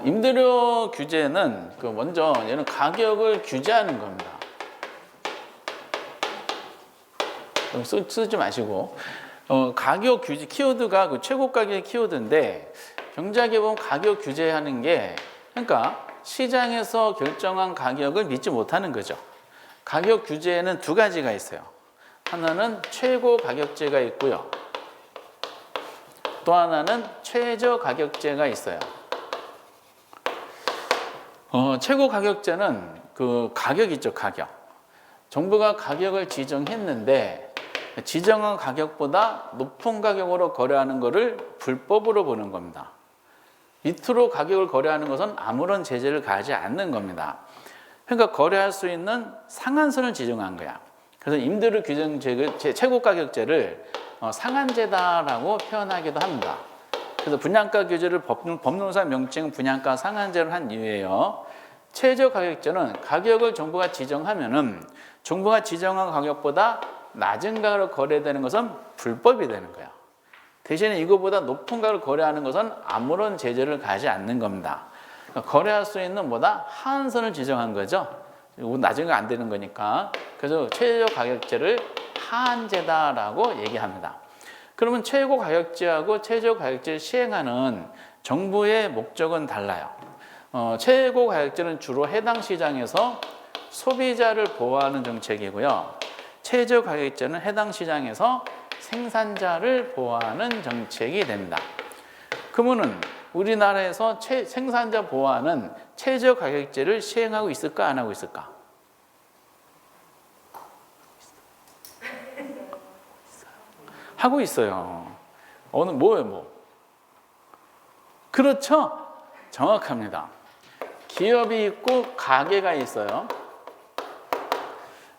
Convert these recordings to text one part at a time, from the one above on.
임대료 규제는 먼저 얘는 가격을 규제하는 겁니다. 쓰지 마시고 가격 규제 키워드가 최고 가격의 키워드인데 경제학에 보면 가격 규제하는 게 그러니까 시장에서 결정한 가격을 믿지 못하는 거죠. 가격 규제에는 두 가지가 있어요. 하나는 최고 가격제가 있고요. 또 하나는 최저 가격제가 있어요. 최고 가격제는 가격 있죠, 가격. 정부가 가격을 지정했는데 지정한 가격보다 높은 가격으로 거래하는 것을 불법으로 보는 겁니다. 밑으로 가격을 거래하는 것은 아무런 제재를 가하지 않는 겁니다. 그러니까 거래할 수 있는 상한선을 지정한 거야. 그래서 임대료 규정 최고 가격제를 상한제다라고 표현하기도 합니다. 그래서 분양가 규제를 법률상 명칭 분양가 상한제를 한 이유예요. 최저 가격제는 가격을 정부가 지정하면은 정부가 지정한 가격보다 낮은 가격으로 거래되는 것은 불법이 되는 거야. 대신에 이거보다 높은 가격을 거래하는 것은 아무런 제재를 가하지 않는 겁니다. 그러니까 거래할 수 있는 하한선을 지정한 거죠. 낮은 거 안 되는 거니까. 그래서 최저 가격제를 하한제다라고 얘기합니다. 그러면 최고 가격제하고 최저 가격제를 시행하는 정부의 목적은 달라요. 최고 가격제는 주로 해당 시장에서 소비자를 보호하는 정책이고요. 최저 가격제는 해당 시장에서 생산자를 보호하는 정책이 됩니다. 그러면은 우리나라에서 생산자 보호하는 최저 가격제를 시행하고 있을까 안 하고 있을까? 하고 있어요. 뭐예요? 그렇죠? 정확합니다. 기업이 있고 가게가 있어요.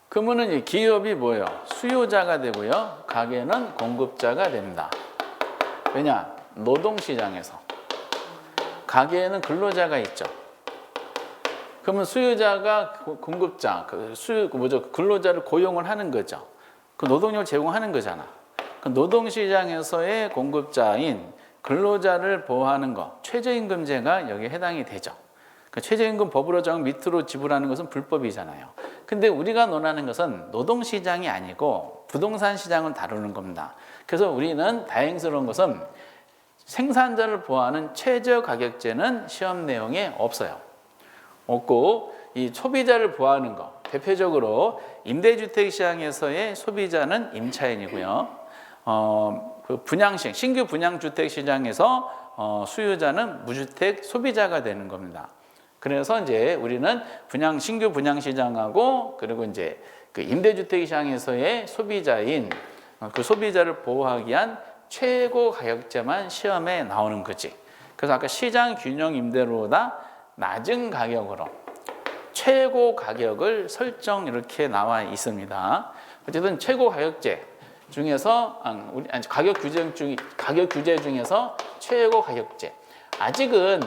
그러면은 이 기업이 뭐예요? 수요자가 되고요. 가게는 공급자가 됩니다. 왜냐? 노동시장에서. 가게에는 근로자가 있죠. 그러면 수요자가 공급자, 근로자를 고용을 하는 거죠. 그 노동력을 제공하는 거잖아. 그 노동시장에서의 공급자인 근로자를 보호하는 것, 최저임금제가 여기에 해당이 되죠. 그 최저임금 법으로 정한 밑으로 지불하는 것은 불법이잖아요. 근데 우리가 논하는 것은 노동시장이 아니고 부동산 시장을 다루는 겁니다. 그래서 우리는 다행스러운 것은 생산자를 보호하는 최저가격제는 시험 내용에 없어요. 없고 이 소비자를 보호하는 것, 대표적으로 임대주택 시장에서의 소비자는 임차인이고요. 신규 분양주택 시장에서 수요자는 무주택 소비자가 되는 겁니다. 그래서 이제 우리는 신규 분양 시장하고 그리고 이제 임대주택 시장에서의 소비자인 그 소비자를 보호하기 위한 최고 가격제만 시험에 나오는 거지. 그래서 아까 시장 균형 임대료보다 낮은 가격으로 최고 가격을 설정 이렇게 나와 있습니다. 어쨌든 최고 가격제 중에서 가격 규제 중에서 최고 가격제. 아직은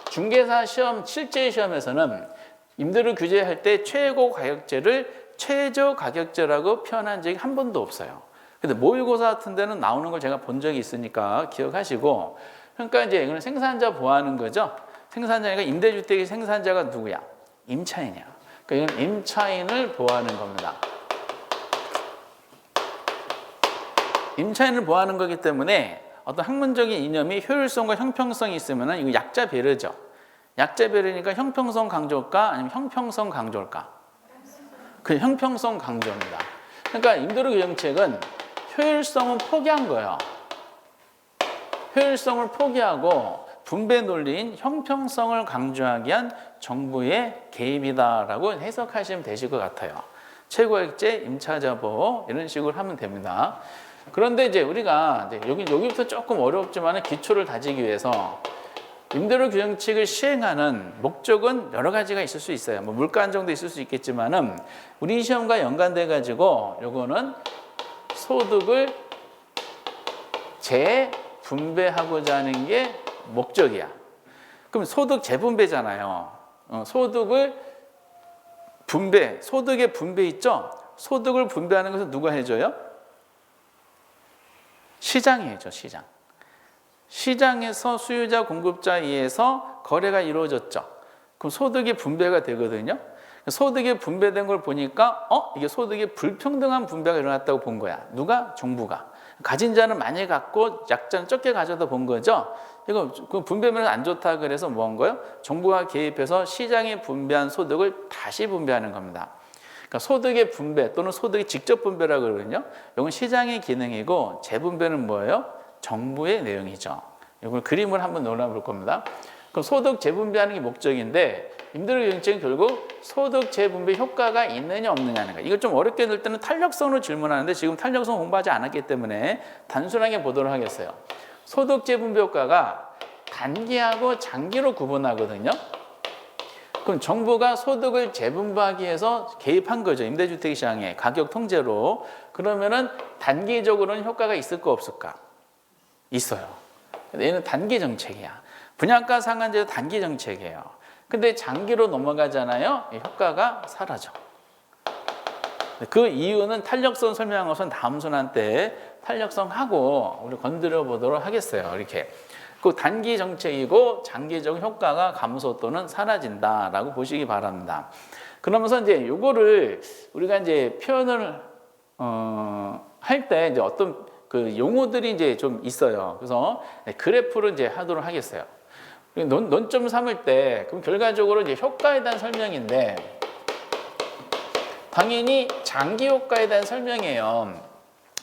중개사 시험 실제 시험에서는 임대료 규제할 때 최고 가격제를 최저 가격제라고 표현한 적이 한 번도 없어요. 근데 모의고사 같은 데는 나오는 걸 제가 본 적이 있으니까 기억하시고, 그러니까 이제 이거는 생산자 보호하는 거죠. 생산자가 임대주택의 생산자가 누구야? 임차인이야. 그러니까 이건 임차인을 보호하는 겁니다. 임차인을 보호하는 거기 때문에 어떤 학문적인 이념이 효율성과 형평성이 있으면 이거 약자 배려죠. 약자 배려니까 형평성 강조일까 아니면 형평성 강조일까? 그 형평성 강조입니다. 그러니까 임대료 규정책은 효율성은 포기한 거예요. 효율성을 포기하고 분배 논리인 형평성을 강조하기 위한 정부의 개입이다라고 해석하시면 되실 것 같아요. 최고액제, 임차자 보호 이런 식으로 하면 됩니다. 그런데 이제 우리가 여기부터 조금 어렵지만 기초를 다지기 위해서 임대료 규정책을 시행하는 목적은 여러 가지가 있을 수 있어요. 물가 안정도 있을 수 있겠지만은 우리 시험과 연관돼 가지고 요거는 소득을 재분배하고자 하는 게 목적이야. 그럼 소득 재분배잖아요. 소득의 분배 있죠? 소득을 분배하는 것은 누가 해줘요? 시장이 해줘, 시장. 시장에서 수요자 공급자에 의해서 거래가 이루어졌죠. 그럼 소득이 분배가 되거든요. 소득이 분배된 걸 보니까 이게 소득이 불평등한 분배가 일어났다고 본 거야. 누가? 정부가. 가진 자는 많이 갖고 약자는 적게 가져다 본 거죠. 이거 그 분배면에서 안 좋다 그래서 뭐 한 거예요? 정부가 개입해서 시장에 분배한 소득을 다시 분배하는 겁니다. 그러니까 소득의 분배 또는 소득의 직접 분배라고 그러거든요. 이건 시장의 기능이고 재분배는 뭐예요? 정부의 내용이죠. 이걸 그림을 한번 놀아볼 겁니다. 그럼 소득 재분배하는 게 목적인데 임대료경쟁은 결국 소득 재분배 효과가 있느냐 없느냐는 거예요. 이걸 좀 어렵게 낼 때는 탄력성으로 질문하는데 지금 탄력성 공부하지 않았기 때문에 단순하게 보도록 하겠어요. 소득 재분배 효과가 단기하고 장기로 구분하거든요. 그럼 정부가 소득을 재분배하기 위해서 개입한 거죠. 임대주택 시장에 가격 통제로. 그러면은 단기적으로는 효과가 있을까 없을까? 있어요. 얘는 단기 정책이야. 분양가 상한제도 단기 정책이에요. 근데 장기로 넘어가잖아요. 효과가 사라져. 그 이유는 탄력성 설명한 것은 다음 순환 때 탄력성하고 우리 건드려 보도록 하겠어요. 이렇게. 그 단기 정책이고 장기적 효과가 감소 또는 사라진다라고 보시기 바랍니다. 그러면서 이제 요거를 우리가 이제 표현을 할 때 이제 어떤 그 용어들이 이제 좀 있어요. 그래서 그래프를 이제 하도록 하겠어요. 논점 삼을 때 그럼 결과적으로 이제 효과에 대한 설명인데 당연히 장기 효과에 대한 설명이에요.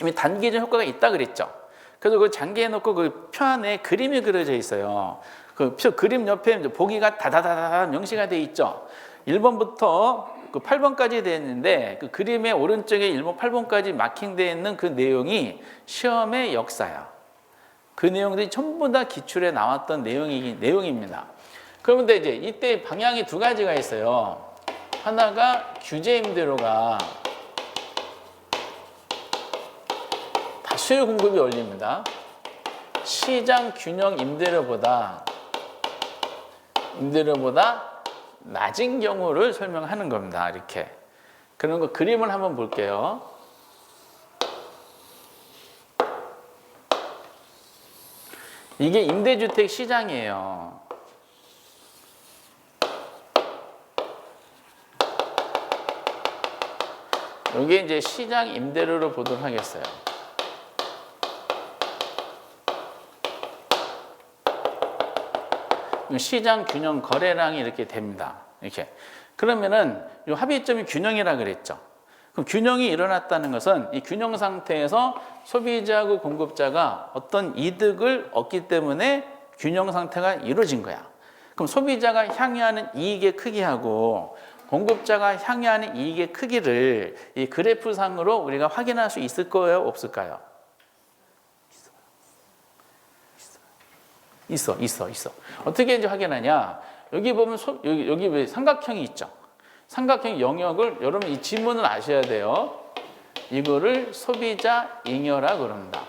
이미 단기적 효과가 있다 그랬죠. 그래서 그 장기에 놓고 그 표 안에 그림이 그려져 있어요. 그 표 그림 옆에 이제 보기가 다다다다 명시가 돼 있죠. 1번부터 그 8번까지 되어 있는데 그 그림의 오른쪽에 1번, 8번까지 마킹되어 있는 그 내용이 시험의 역사야. 그 내용들이 전부 다 기출에 나왔던 내용입니다. 그런데 이제 이때 방향이 두 가지가 있어요. 하나가 규제 임대료가 다수요 공급이 올립니다. 시장 균형 임대료보다 낮은 경우를 설명하는 겁니다. 이렇게. 그런 거 그림을 한번 볼게요. 이게 임대주택 시장이에요. 여기 이제 시장 임대료를 보도록 하겠어요. 시장 균형 거래량이 이렇게 됩니다. 이렇게. 그러면은 이 합의점이 균형이라 그랬죠. 그럼 균형이 일어났다는 것은 이 균형 상태에서 소비자하고 공급자가 어떤 이득을 얻기 때문에 균형 상태가 이루어진 거야. 그럼 소비자가 향유하는 이익의 크기하고 공급자가 향유하는 이익의 크기를 이 그래프상으로 우리가 확인할 수 있을 거예요? 없을까요? 있어. 어떻게 이제 확인하냐? 여기 보면 여기 왜 삼각형이 있죠? 삼각형 영역을 여러분 이 지문을 아셔야 돼요. 이거를 소비자 잉여라 그럽니다.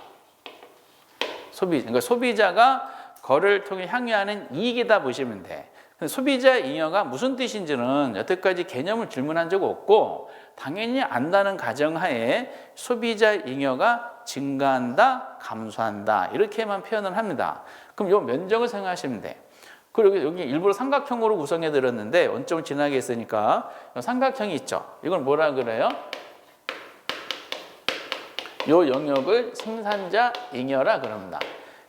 그러니까 소비자가 거래를 통해 향유하는 이익이다 보시면 돼. 소비자 잉여가 무슨 뜻인지는 여태까지 개념을 질문한 적 없고 당연히 안다는 가정하에 소비자 잉여가 증가한다, 감소한다 이렇게만 표현을 합니다. 그럼 이 면적을 생각하시면 돼. 그리고 여기 일부러 삼각형으로 구성해 드렸는데 원점을 지나게 했으니까 삼각형이 있죠. 이걸 뭐라 그래요? 이 영역을 생산자 잉여라 그럽니다.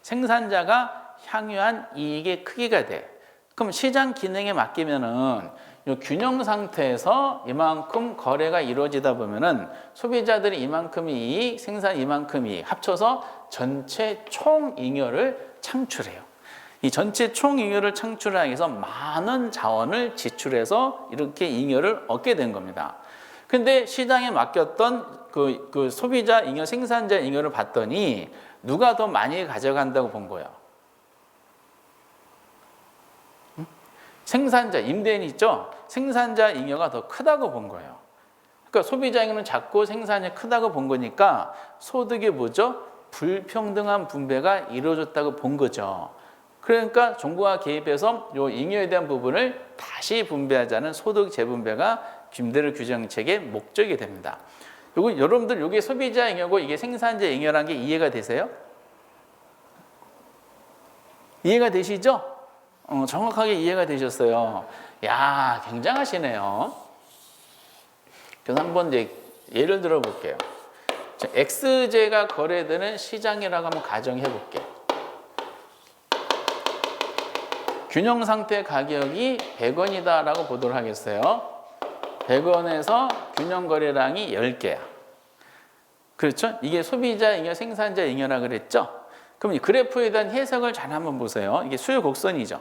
생산자가 향유한 이익의 크기가 돼. 그럼 시장 기능에 맡기면은 이 균형 상태에서 이만큼 거래가 이루어지다 보면은 소비자들이 이만큼 이익, 생산 이만큼 이익 합쳐서 전체 총 잉여를 창출해요. 이 전체 총 잉여를 창출하기 위해서 많은 자원을 지출해서 이렇게 잉여를 얻게 된 겁니다. 근데 시장에 맡겼던 그 소비자 잉여, 생산자 잉여를 봤더니 누가 더 많이 가져간다고 본 거예요? 생산자, 임대인 있죠? 생산자 잉여가 더 크다고 본 거예요. 그러니까 소비자 잉여는 작고 생산이 크다고 본 거니까 소득이 뭐죠? 불평등한 분배가 이루어졌다고 본 거죠. 그러니까 정부가 개입해서 이 잉여에 대한 부분을 다시 분배하자는 소득 재분배가 임대료 규정책의 목적이 됩니다. 여러분들 이게 소비자 잉여고 이게 생산자 잉여라는 게 이해가 되세요? 이해가 되시죠? 정확하게 이해가 되셨어요. 야, 굉장하시네요. 그래서 한번 이제 예를 들어 볼게요. X제가 거래되는 시장이라고 한번 가정해 볼게요. 균형 상태 가격이 100원이다라고 보도록 하겠어요. 100원에서 균형 거래량이 10개야. 그렇죠? 이게 소비자 잉여, 생산자 잉여라 그랬죠? 그럼 이 그래프에 대한 해석을 잘 한번 보세요. 이게 수요 곡선이죠.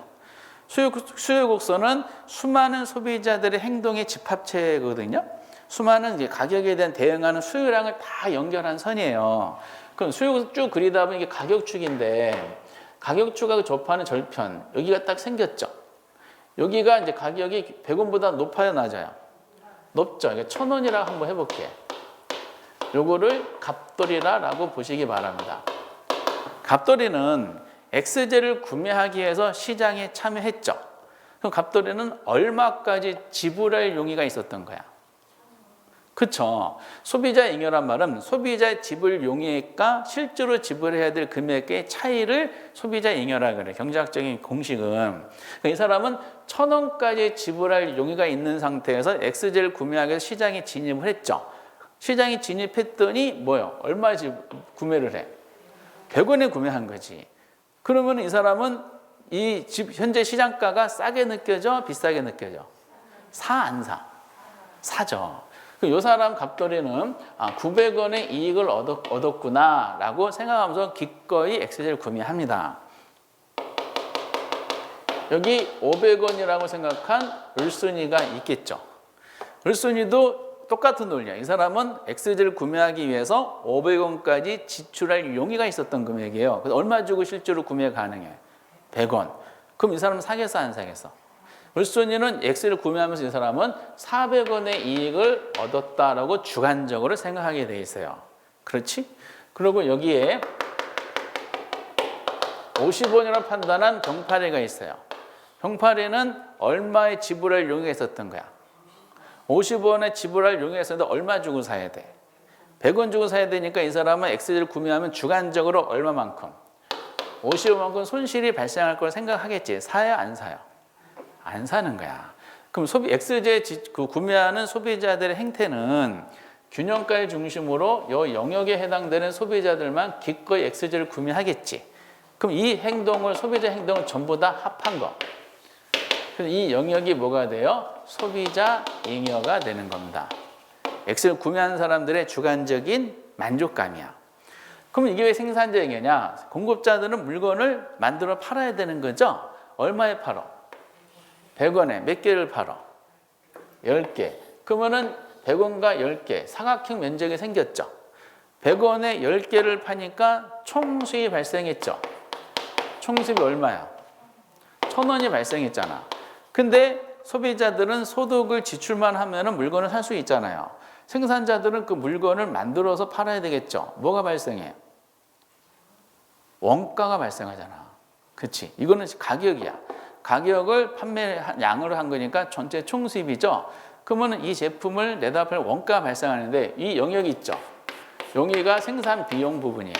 수요 곡선은 수많은 소비자들의 행동의 집합체거든요. 수많은 이제 가격에 대한 대응하는 수요량을 다 연결한 선이에요. 그럼 수요 쭉 그리다 보면 이게 가격축인데 가격축하고 접하는 절편 여기가 딱 생겼죠. 여기가 이제 가격이 100원보다 높아요, 낮아요? 높죠. 1,000원이라고 한번 해볼게요. 요거를 갑돌이라고 보시기 바랍니다. 갑돌이는 X제를 구매하기 위해서 시장에 참여했죠. 그럼 갑돌이는 얼마까지 지불할 용의가 있었던 거야? 그쵸. 소비자 잉여란 말은 소비자의 지불 용의액과 실제로 지불해야 될 금액의 차이를 소비자 잉여라 그래. 경제학적인 공식은. 그러니까 이 사람은 1,000원까지 지불할 용의가 있는 상태에서 X제를 구매하기 위해서 시장에 진입을 했죠. 시장에 진입했더니 뭐요? 얼마 구매를 해? 100원에 구매한 거지. 그러면 이 사람은 이 집 현재 시장가가 싸게 느껴져? 비싸게 느껴져? 사, 안 사? 사죠. 이 사람 갑돌이는 900원의 이익을 얻었구나라고 생각하면서 기꺼이 X제를 구매합니다. 여기 500원이라고 생각한 을순이가 있겠죠. 을순이도 똑같은 논리야. 이 사람은 X제를 구매하기 위해서 500원까지 지출할 용의가 있었던 금액이에요. 그래서 얼마 주고 실제로 구매 가능해? 100원. 그럼 이 사람은 사겠어, 안 사겠어? 을순이는 X를 구매하면서 이 사람은 400원의 이익을 얻었다라고 주관적으로 생각하게 돼 있어요. 그렇지? 그리고 여기에 50원이라고 판단한 병파리가 있어요. 병파리는 얼마의 지불할 용의가 있었던 거야? 50원에 지불할 용의가 있었는데 얼마 주고 사야 돼? 100원 주고 사야 되니까 이 사람은 X를 구매하면 주관적으로 얼마만큼? 50원만큼 손실이 발생할 걸 생각하겠지. 사야 안 사요? 안 사는 거야. 그럼 X제 구매하는 소비자들의 행태는 균형가를 중심으로 이 영역에 해당되는 소비자들만 기꺼이 X제를 구매하겠지. 그럼 이 행동을 소비자 행동을 전부 다 합한 거. 그래서 이 영역이 뭐가 돼요? 소비자 잉여가 되는 겁니다. X를 구매하는 사람들의 주관적인 만족감이야. 그럼 이게 왜 생산자 잉여냐? 공급자들은 물건을 만들어 팔아야 되는 거죠. 얼마에 팔어? 100원에 몇 개를 팔어? 10개. 그러면은 100원과 10개, 사각형 면적이 생겼죠. 100원에 10개를 파니까 총 수익이 발생했죠. 총 수익이 얼마야? 1,000원이 발생했잖아. 근데 소비자들은 소득을 지출만 하면은 물건을 살 수 있잖아요. 생산자들은 그 물건을 만들어서 팔아야 되겠죠. 뭐가 발생해? 원가가 발생하잖아. 그치? 이거는 가격이야. 가격을 판매 양으로 한 거니까 전체 총수입이죠. 그러면 이 제품을 내다 팔 원가가 발생하는데 이 영역이 있죠. 여기가 생산 비용 부분이에요.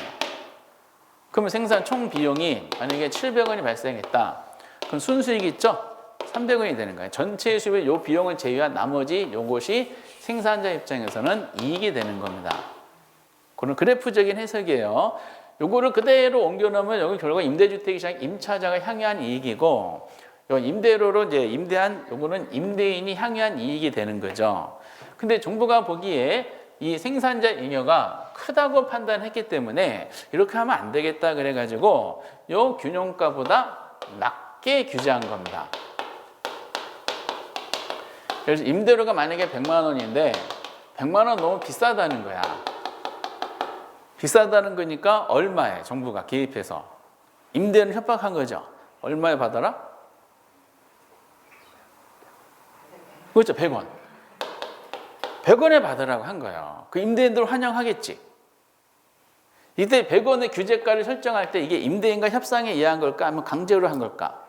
그러면 생산 총 비용이 만약에 700원이 발생했다. 그럼 순수익이 있죠. 300원이 되는 거예요. 전체 수입의 요 비용을 제외한 나머지 요것이 생산자 입장에서는 이익이 되는 겁니다. 그런 그래프적인 해석이에요. 요거를 그대로 옮겨놓으면 여기 결국 임대주택 시장 임차자가 향유한 이익이고, 요 임대료로 이제 임대한 요거는 임대인이 향유한 이익이 되는 거죠. 근데 정부가 보기에 이 생산자 잉여가 크다고 판단했기 때문에 이렇게 하면 안 되겠다 그래가지고 요 균형가보다 낮게 규제한 겁니다. 그래서 임대료가 만약에 100만 원인데 100만 원 너무 비싸다는 거야. 비싸다는 거니까 얼마에 정부가 개입해서 임대는 협박한 거죠. 얼마에 받아라? 그렇죠. 100원. 100원에 받으라고 한 거예요. 그 임대인들 환영하겠지. 이때 100원의 규제가를 설정할 때 이게 임대인과 협상에 의한 걸까? 아니면 강제로 한 걸까?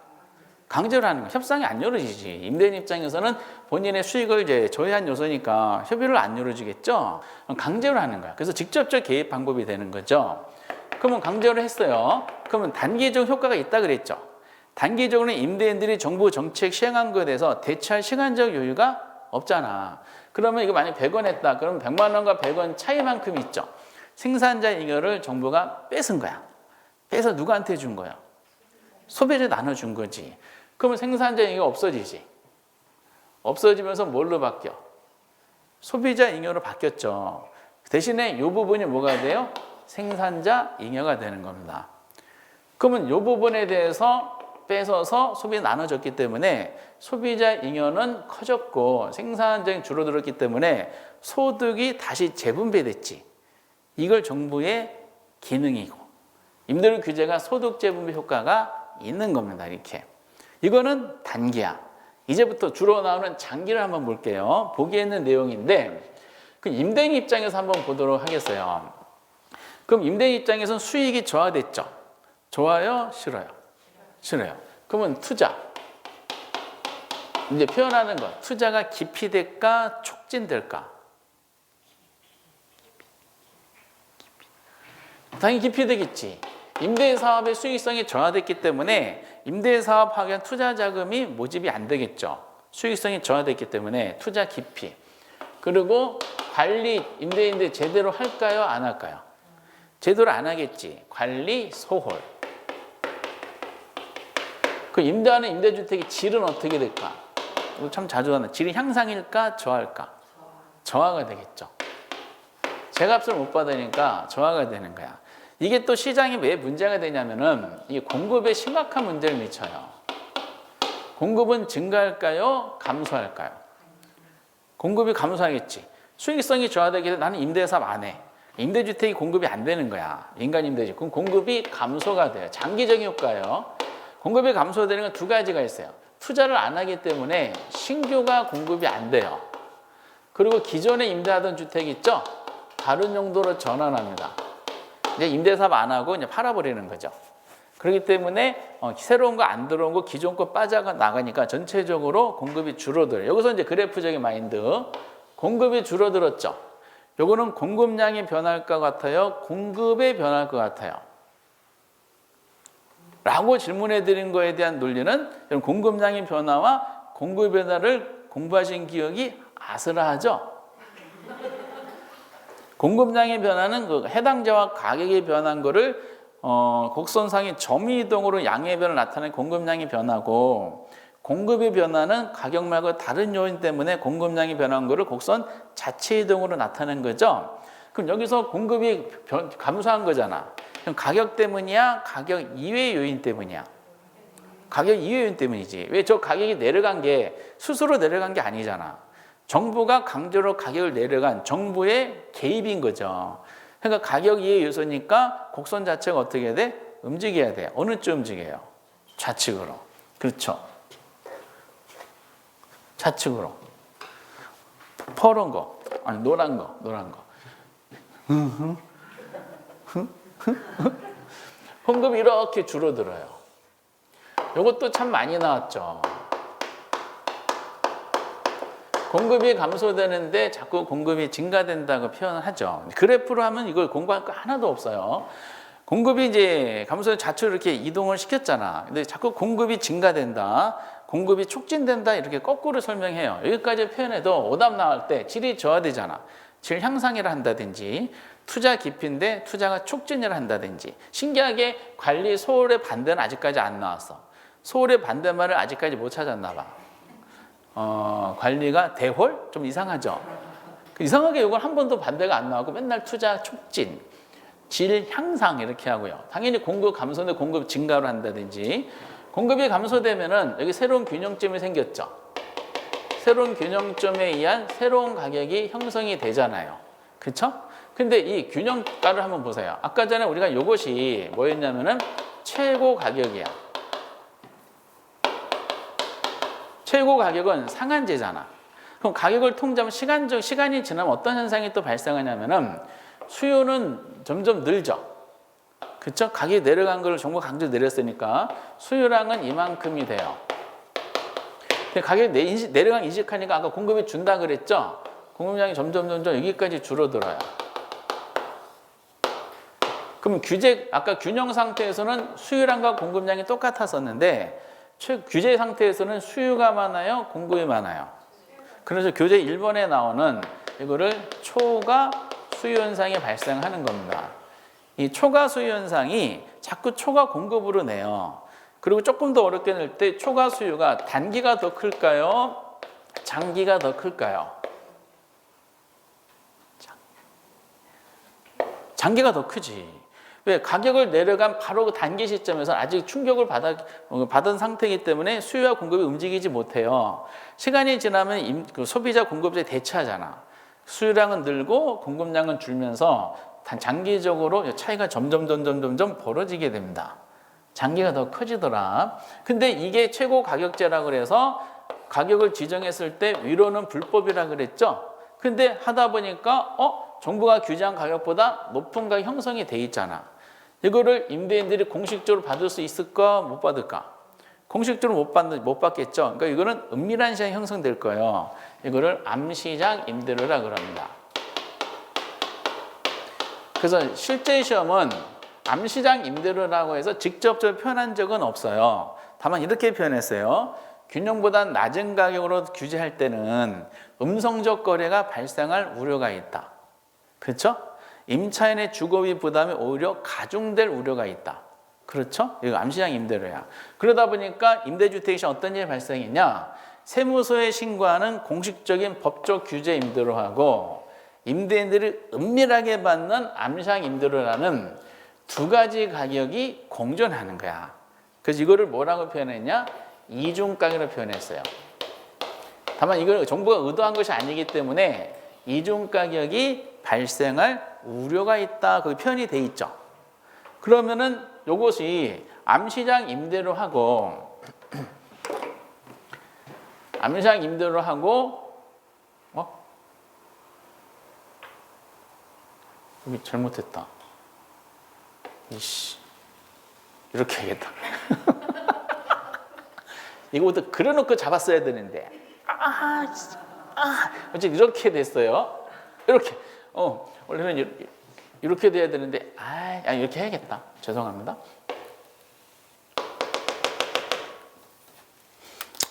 강제로 하는 거야. 협상이 안 이루어지지. 임대인 입장에서는 본인의 수익을 이제 저해한 요소니까 협의를 안 이루어지겠죠. 강제로 하는 거야. 그래서 직접적 개입 방법이 되는 거죠. 그러면 강제로 했어요. 그러면 단기적 효과가 있다 그랬죠. 단기적으로는 임대인들이 정부 정책 시행한 것에 대해서 대처할 시간적 여유가 없잖아. 그러면 이거 만약 100원 했다. 그러면 100만 원과 100원 차이만큼 있죠. 생산자 잉여를 정부가 뺏은 거야. 빼서 누구한테 준 거야? 소비자에 나눠준 거지. 그러면 생산자 잉여가 없어지지. 없어지면서 뭘로 바뀌어? 소비자 잉여로 바뀌었죠. 대신에 이 부분이 뭐가 돼요? 생산자 잉여가 되는 겁니다. 그러면 이 부분에 대해서 뺏어서 소비에 나눠줬기 때문에 소비자 잉여는 커졌고 생산자는 줄어들었기 때문에 소득이 다시 재분배됐지. 이걸 정부의 기능이고 임대료 규제가 소득 재분배 효과가 있는 겁니다. 이렇게. 이거는 단기야. 이제부터 주로 나오는 장기를 한번 볼게요. 보기에 있는 내용인데 그 임대인 입장에서 한번 보도록 하겠어요. 그럼 임대인 입장에서는 수익이 저하됐죠. 좋아요? 싫어요? 싫어요. 그러면 투자. 이제 표현하는 것. 투자가 기피될까? 촉진될까? 당연히 기피되겠지. 임대사업의 수익성이 저하됐기 때문에 임대사업하기 위한 투자 자금이 모집이 안 되겠죠. 수익성이 저하됐기 때문에 투자 기피. 그리고 관리 임대인들 제대로 할까요? 안 할까요? 제대로 안 하겠지. 관리 소홀. 그 임대하는 임대주택의 질은 어떻게 될까? 이거 참 자주 하는 질이 향상일까? 저하일까? 저하가 되겠죠. 제값을 못 받으니까 저하가 되는 거야. 이게 또 시장이 왜 문제가 되냐면은 이게 공급에 심각한 문제를 미쳐요. 공급은 증가할까요? 감소할까요? 공급이 감소하겠지. 수익성이 저하되기 때문에 나는 임대사업 안 해. 임대주택이 공급이 안 되는 거야. 민간 임대주택. 그럼 공급이 감소가 돼요. 장기적인 효과예요. 공급이 감소되는 건 두 가지가 있어요. 투자를 안 하기 때문에 신규가 공급이 안 돼요. 그리고 기존에 임대하던 주택 있죠? 다른 용도로 전환합니다. 이제 임대사업 안 하고 이제 팔아버리는 거죠. 그렇기 때문에 새로운 거 안 들어온 거 기존 거 빠져나가니까 전체적으로 공급이 줄어들어요. 여기서 이제 그래프적인 마인드. 공급이 줄어들었죠. 요거는 공급량이 변할 것 같아요? 공급에 변할 것 같아요? 라고 질문해 드린 거에 대한 논리는 공급량의 변화와 공급의 변화를 공부하신 기억이 아슬하죠? 공급량의 변화는 그 해당자와 가격이 변한 거를 곡선상의 점유 이동으로 양의 변을 나타내는 공급량의 변화고 공급의 변화는 가격 말고 다른 요인 때문에 공급량이 변한 거를 곡선 자체 이동으로 나타낸 거죠. 그럼 여기서 공급이 감소한 거잖아. 그럼 가격 때문이야? 가격 이외의 요인 때문이야? 가격 이외의 요인 때문이지. 왜 저 가격이 내려간 게 스스로 내려간 게 아니잖아. 정부가 강제로 가격을 내려간 정부의 개입인 거죠. 그러니까 가격 이외의 요소니까 곡선 자체가 어떻게 돼? 움직여야 돼. 어느 쪽 움직여요? 좌측으로. 그렇죠. 좌측으로. 파란 거. 아니 노란 거. 공급이 이렇게 줄어들어요. 이것도 참 많이 나왔죠. 공급이 감소되는데 자꾸 공급이 증가된다고 표현을 하죠. 그래프로 하면 이걸 공부할 거 하나도 없어요. 공급이 이제 감소해 좌측으로 이렇게 이동을 시켰잖아. 근데 자꾸 공급이 증가된다. 공급이 촉진된다. 이렇게 거꾸로 설명해요. 여기까지 표현해도 오답 나올 때 질이 저하되잖아. 질 향상이라 한다든지 투자 기피인데 투자가 촉진을 한다든지 신기하게 관리 소홀의 반대는 아직까지 안 나왔어. 소홀의 반대말을 아직까지 못 찾았나 봐. 관리가 대홀? 좀 이상하죠? 이상하게 이건 한 번도 반대가 안 나오고 맨날 투자 촉진, 질 향상 이렇게 하고요. 당연히 공급 감소인데 공급 증가로 한다든지 공급이 감소되면은 여기 새로운 균형점이 생겼죠. 새로운 균형점에 의한 새로운 가격이 형성이 되잖아요. 그렇죠? 근데 이 균형가를 한번 보세요. 아까 전에 우리가 이것이 뭐였냐면은 최고 가격이야. 최고 가격은 상한제잖아. 그럼 가격을 통제하면 시간이 지나면 어떤 현상이 또 발생하냐면은 수요는 점점 늘죠. 그렇죠? 가격이 내려간 걸 정부가 강제로 내렸으니까 수요량은 이만큼이 돼요. 근데 가격이 내려간 인식하니까 아까 공급이 준다 그랬죠? 공급량이 점점 여기까지 줄어들어요. 그럼 아까 균형 상태에서는 수요량과 공급량이 똑같았었는데 규제 상태에서는 수요가 많아요, 공급이 많아요. 그래서 교재 1번에 나오는 이거를 초과 수요 현상이 발생하는 겁니다. 이 초과 수요 현상이 자꾸 초과 공급으로 내요. 그리고 조금 더 어렵게 낼 때 초과 수요가 단기가 더 클까요? 장기가 더 클까요? 장기가 더 크지. 왜? 가격을 내려간 바로 그 단기 시점에서 아직 충격을 받은 상태이기 때문에 수요와 공급이 움직이지 못해요. 시간이 지나면 그 소비자 공급자에 대체하잖아. 수요량은 늘고 공급량은 줄면서 장기적으로 차이가 점점 벌어지게 됩니다. 장기가 더 커지더라. 근데 이게 최고 가격제라 그래서 가격을 지정했을 때 위로는 불법이라 그랬죠. 근데 하다 보니까 정부가 규제한 가격보다 높은 가격 형성이 돼 있잖아. 이거를 임대인들이 공식적으로 받을 수 있을까 못 받을까? 공식적으로 못 받겠죠. 그러니까 이거는 은밀한 시장이 형성될 거예요. 이거를 암시장 임대료라 그럽니다. 그래서 실제 시험은 암시장 임대료라고 해서 직접적으로 표현한 적은 없어요. 다만 이렇게 표현했어요. 균형보다 낮은 가격으로 규제할 때는 음성적 거래가 발생할 우려가 있다. 그렇죠? 임차인의 주거비 부담이 오히려 가중될 우려가 있다. 그렇죠? 이거 암시장 임대료야. 그러다 보니까 임대주택이 어떤 일이 발생했냐? 세무서에 신고하는 공식적인 법적 규제 임대료하고 임대인들이 은밀하게 받는 암시장 임대료라는 두 가지 가격이 공존하는 거야. 그래서 이거를 뭐라고 표현했냐? 이중가격으로 표현했어요. 다만 이걸 정부가 의도한 것이 아니기 때문에 이중가격이 발생할 우려가 있다. 거기 표현이 돼 있죠. 그러면은 이것이 암시장 임대료하고 암시장 임대료하고 여기 잘못했다. 이씨 이렇게 해야겠다. 이거부터 그려놓고 잡았어야 되는데 어째 이렇게 됐어요. 이렇게 원래는 이렇게 돼야 되는데 이렇게 해야겠다. 죄송합니다.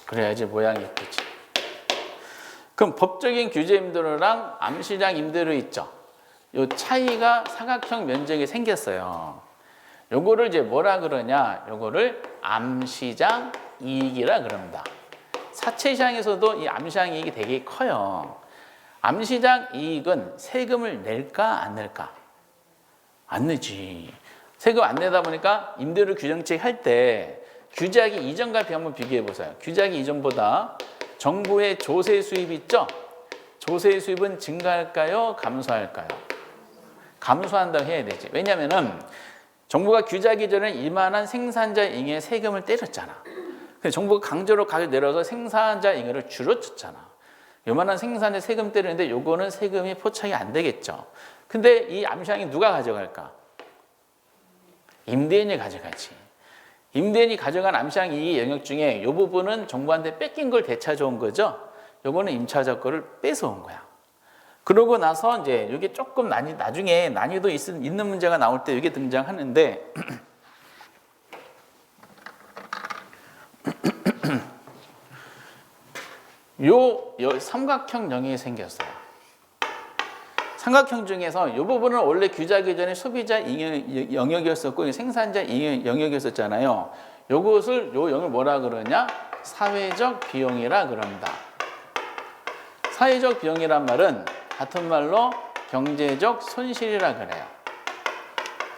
그래야지 모양이 예쁘지. 그럼 법적인 규제 임대료랑 암시장 임대료 있죠. 요 차이가 사각형 면적이 생겼어요. 요거를 이제 뭐라 그러냐? 요거를 암시장 이익이라 그럽니다. 사채시장에서도 이 암시장 이익이 되게 커요. 암시장 이익은 세금을 낼까 안 낼까? 안 내지. 세금 안 내다 보니까 임대료 규정책 할 때 규제하기 이전과 한번 비교해 보세요. 규제하기 이전보다 정부의 조세 수입 있죠? 조세 수입은 증가할까요? 감소할까요? 감소한다고 해야 되지. 왜냐하면 정부가 규제하기 전에 이만한 생산자 잉여의 세금을 때렸잖아. 그래서 정부가 강제로 가격 내려서 생산자 잉여를 줄여줬잖아. 요만한 생산자 세금 때리는데 요거는 세금이 포착이 안 되겠죠. 근데 이 암시장이 누가 가져갈까? 임대인이 가져가지. 임대인이 가져간 암시장 이익 영역 중에 요 부분은 정부한테 뺏긴 걸 되찾아온 거죠. 요거는 임차자 거를 뺏어온 거야. 그러고 나서 이제 이게 조금 나중에 난이도 있는 문제가 나올 때 이게 등장하는데 요 삼각형 영역이 생겼어요. 삼각형 중에서 이 부분은 원래 규제하기 전에 소비자 영역이었었고 생산자 영역이었었잖아요. 요것을 요 영역을 뭐라 그러냐? 사회적 비용이라 그럽니다. 사회적 비용이란 말은 같은 말로 경제적 손실이라 그래요.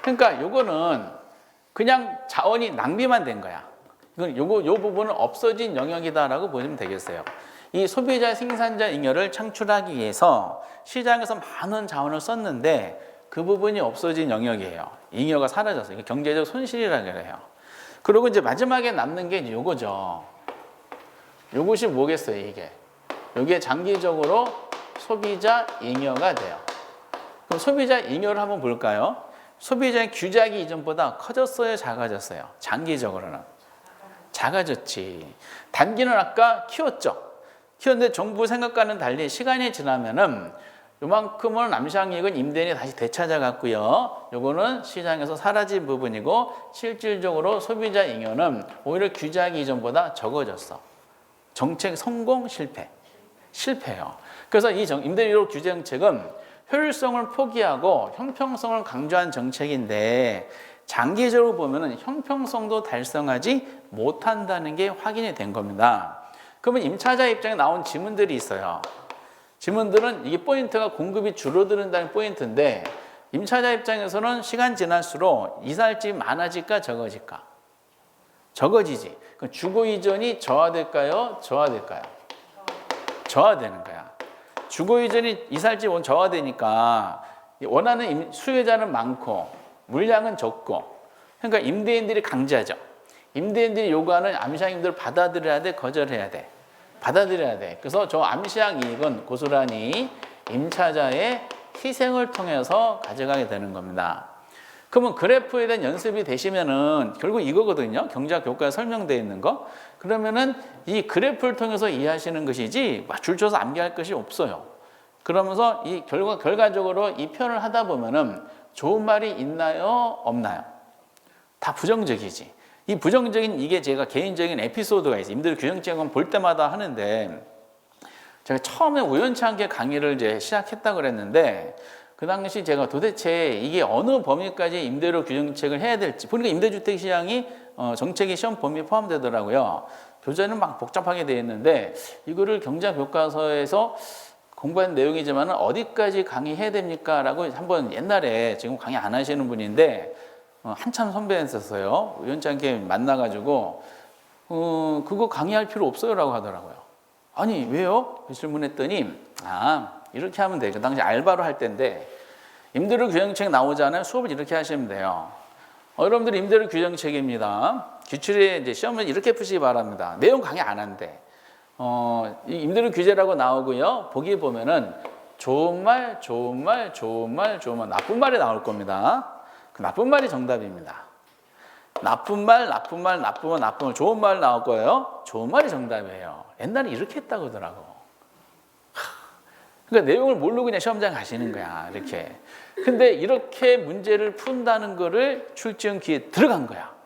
그러니까 요거는 그냥 자원이 낭비만 된 거야. 이건 요 부분은 없어진 영역이다라고 보시면 되겠어요. 이 소비자 생산자 잉여를 창출하기 위해서 시장에서 많은 자원을 썼는데 그 부분이 없어진 영역이에요. 잉여가 사라졌어요. 경제적 손실이라 그래요. 그리고 이제 마지막에 남는 게 요거죠. 요것이 뭐겠어요, 이게? 요게 장기적으로 소비자 잉여가 돼요. 그럼 소비자 잉여를 한번 볼까요? 소비자의 규제하기 이전보다 커졌어요, 작아졌어요? 장기적으로는 작아졌지. 단기는 아까 키웠죠. 키웠는데 정부 생각과는 달리 시간이 지나면은 요만큼은 암시장이익은 임대인이 다시 되찾아갔고요. 요거는 시장에서 사라진 부분이고 실질적으로 소비자 잉여는 오히려 규제하기 이전보다 적어졌어. 정책 성공 실패. 실패예요. 그래서 이 임대료 규제 정책은 효율성을 포기하고 형평성을 강조한 정책인데 장기적으로 보면은 형평성도 달성하지 못한다는 게 확인이 된 겁니다. 그러면 임차자 입장에 나온 지문들이 있어요. 지문들은 이게 포인트가 공급이 줄어드는다는 포인트인데 임차자 입장에서는 시간 지날수록 이사할 집 많아질까 적어질까? 적어지지. 그럼 주거 이전이 저하될까요? 저하될까요? 저하되는 거야. 주거 이전이 이사할 집 저하되니까 원하는 수요자는 많고 물량은 적고 그러니까 임대인들이 강제하죠. 임대인들이 요구하는 암시장 임대를 받아들여야 돼, 거절해야 돼. 받아들여야 돼. 그래서 저 암시장 이익은 고스란히 임차자의 희생을 통해서 가져가게 되는 겁니다. 그러면 그래프에 대한 연습이 되시면은 결국 이거거든요. 경제학 교과에 설명되어 있는 거. 그러면은 이 그래프를 통해서 이해하시는 것이지 막 줄쳐서 암기할 것이 없어요. 그러면서 이 결과적으로 이 표현을 하다 보면은 좋은 말이 있나요? 없나요? 다 부정적이지. 이 부정적인 이게 제가 개인적인 에피소드가 있어요. 임대료 규정책은 볼 때마다 하는데 제가 처음에 우연치 않게 강의를 이제 시작했다 그랬는데 그 당시 제가 도대체 이게 어느 범위까지 임대료 규정책을 해야 될지 보니까 임대주택 시장이 정책이 시험 범위에 포함되더라고요. 교재는 막 복잡하게 되어 있는데 이거를 경제학 교과서에서 공부한 내용이지만 어디까지 강의해야 됩니까? 라고 한번 옛날에 지금 강의 안 하시는 분인데 한참 선배였었어요. 우연치 않게 만나가지고 그거 강의할 필요 없어요 라고 하더라고요. 아니 왜요? 질문했더니 이렇게 하면 돼요. 그 당시 알바로 할 때인데 임대료 규정책 나오잖아요. 수업을 이렇게 하시면 돼요. 여러분들 임대료 규정책입니다. 기출에 이제 시험을 이렇게 푸시기 바랍니다. 내용 강의 안 한대. 이 임대료 규제라고 나오고요. 보기 보면은 좋은 말, 좋은 말, 좋은 말, 좋은 말, 나쁜 말이 나올 겁니다. 그 나쁜 말이 정답입니다. 나쁜 말, 나쁜 말, 나쁜 말, 나쁜 말, 좋은 말 나올 거예요. 좋은 말이 정답이에요. 옛날에 이렇게 했다고 하더라고. 그러니까 내용을 모르고 그냥 시험장 가시는 거야. 이렇게. 근데 이렇게 문제를 푼다는 거를 출제형 기에 들어간 거야.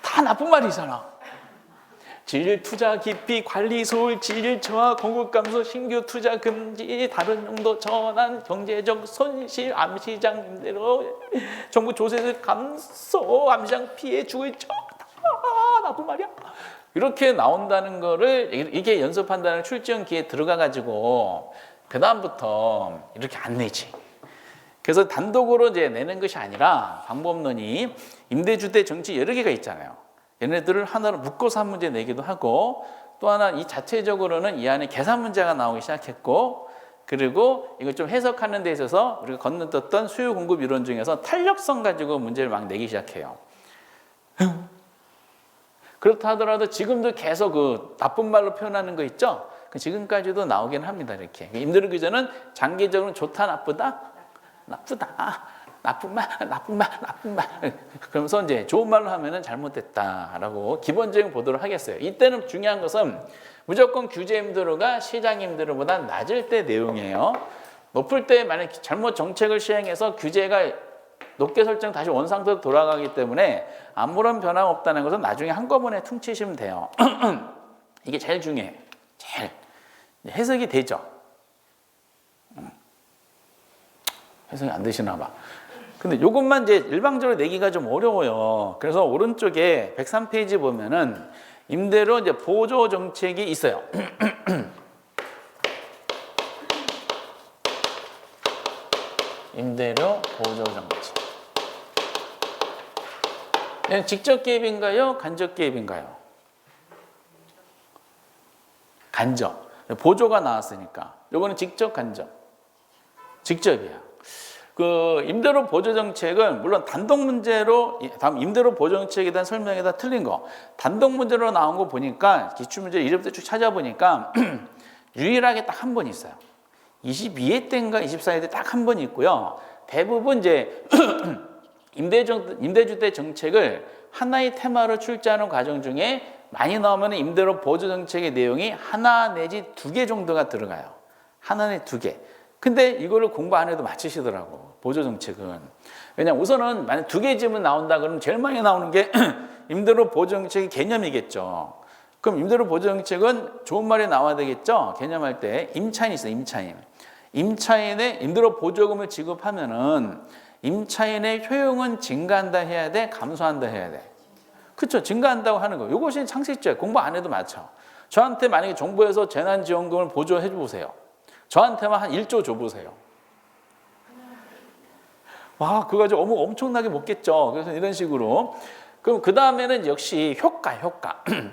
다 나쁜 말이잖아. 질 투자 기피 관리 소홀 질 저하 공급 감소 신규 투자 금지 다른 용도 전환 경제적 손실 암시장 임대료 정부 조세를 감소 암시장 피해 주의 나쁜 말이야. 이렇게 나온다는 거를 이게 연습한다는 출제형 기에 들어가 가지고 그 다음부터 이렇게 안 내지. 그래서 단독으로 이제 내는 것이 아니라 방법론이 임대주택 정치 여러 개가 있잖아요. 얘네들을 하나로 묶어서 한 문제 내기도 하고 또 하나 이 자체적으로는 이 안에 계산 문제가 나오기 시작했고 그리고 이걸 좀 해석하는 데 있어서 우리가 건너떴던 수요 공급 이론 중에서 탄력성 가지고 문제를 막 내기 시작해요. 그렇다 하더라도 지금도 계속 그 나쁜 말로 표현하는 거 있죠? 지금까지도 나오긴 합니다. 이렇게 임대료 규제는 장기적으로 좋다 나쁘다? 나쁘다. 나쁜 말, 나쁜 말, 나쁜 말. 그러면서 이제 좋은 말로 하면은 잘못됐다라고 기본적인 보도를 하겠어요. 이때는 중요한 것은 무조건 규제 임대료가 시장 임대료보다 낮을 때 내용이에요. 높을 때 만약 잘못 정책을 시행해서 규제가 높게 설정 다시 원상태로 돌아가기 때문에 아무런 변화가 없다는 것은 나중에 한꺼번에 퉁치시면 돼요. 이게 제일 중요해요. 제일 해석이 되죠. 해석이 안 되시나 봐. 근데 이것만 이제 일방적으로 내기가 좀 어려워요. 그래서 오른쪽에 103페이지 보면은 임대료 이제 보조 정책이 있어요. 임대료 보조 정책. 직접 개입인가요? 간접 개입인가요? 간접. 보조가 나왔으니까. 요거는 직접, 간접. 직접이야. 그 임대료 보조 정책은 물론 단독 문제로 다음 임대료 보조 정책에 대한 설명에 다 틀린 거 단독 문제로 나온 거 보니까 기출 문제 이름부터 쭉 찾아보니까 유일하게 딱 한 번 있어요. 22회 때인가 24회 때 딱 한 번 있고요. 대부분 이제 임대주택 정책을 하나의 테마로 출제하는 과정 중에 많이 나오면 임대료 보조 정책의 내용이 하나 내지 2개 정도가 들어가요. 하나 내지 2개. 근데 이거를 공부 안 해도 맞히시더라고. 보조 정책은. 왜냐면 우선은 만약 2개 지문 나온다 그러면 제일 많이 나오는 게 임대료 보조 정책의 개념이겠죠. 그럼 임대료 보조 정책은 좋은 말이 나와야 되겠죠. 개념할 때 임차인이 있어요. 임차인. 임차인의 임대료 보조금을 지급하면은 임차인의 효용은 증가한다 해야 돼, 감소한다 해야 돼. 그렇죠. 증가한다고 하는 거. 이것이 상식적. 공부 안 해도 맞죠. 저한테 만약에 정부에서 재난지원금을 보조해 주세요. 저한테만 한 1조 줘보세요. 와, 그거 가지고 엄청나게 먹겠죠. 그래서 이런 식으로. 그럼 그 다음에는 역시 효과.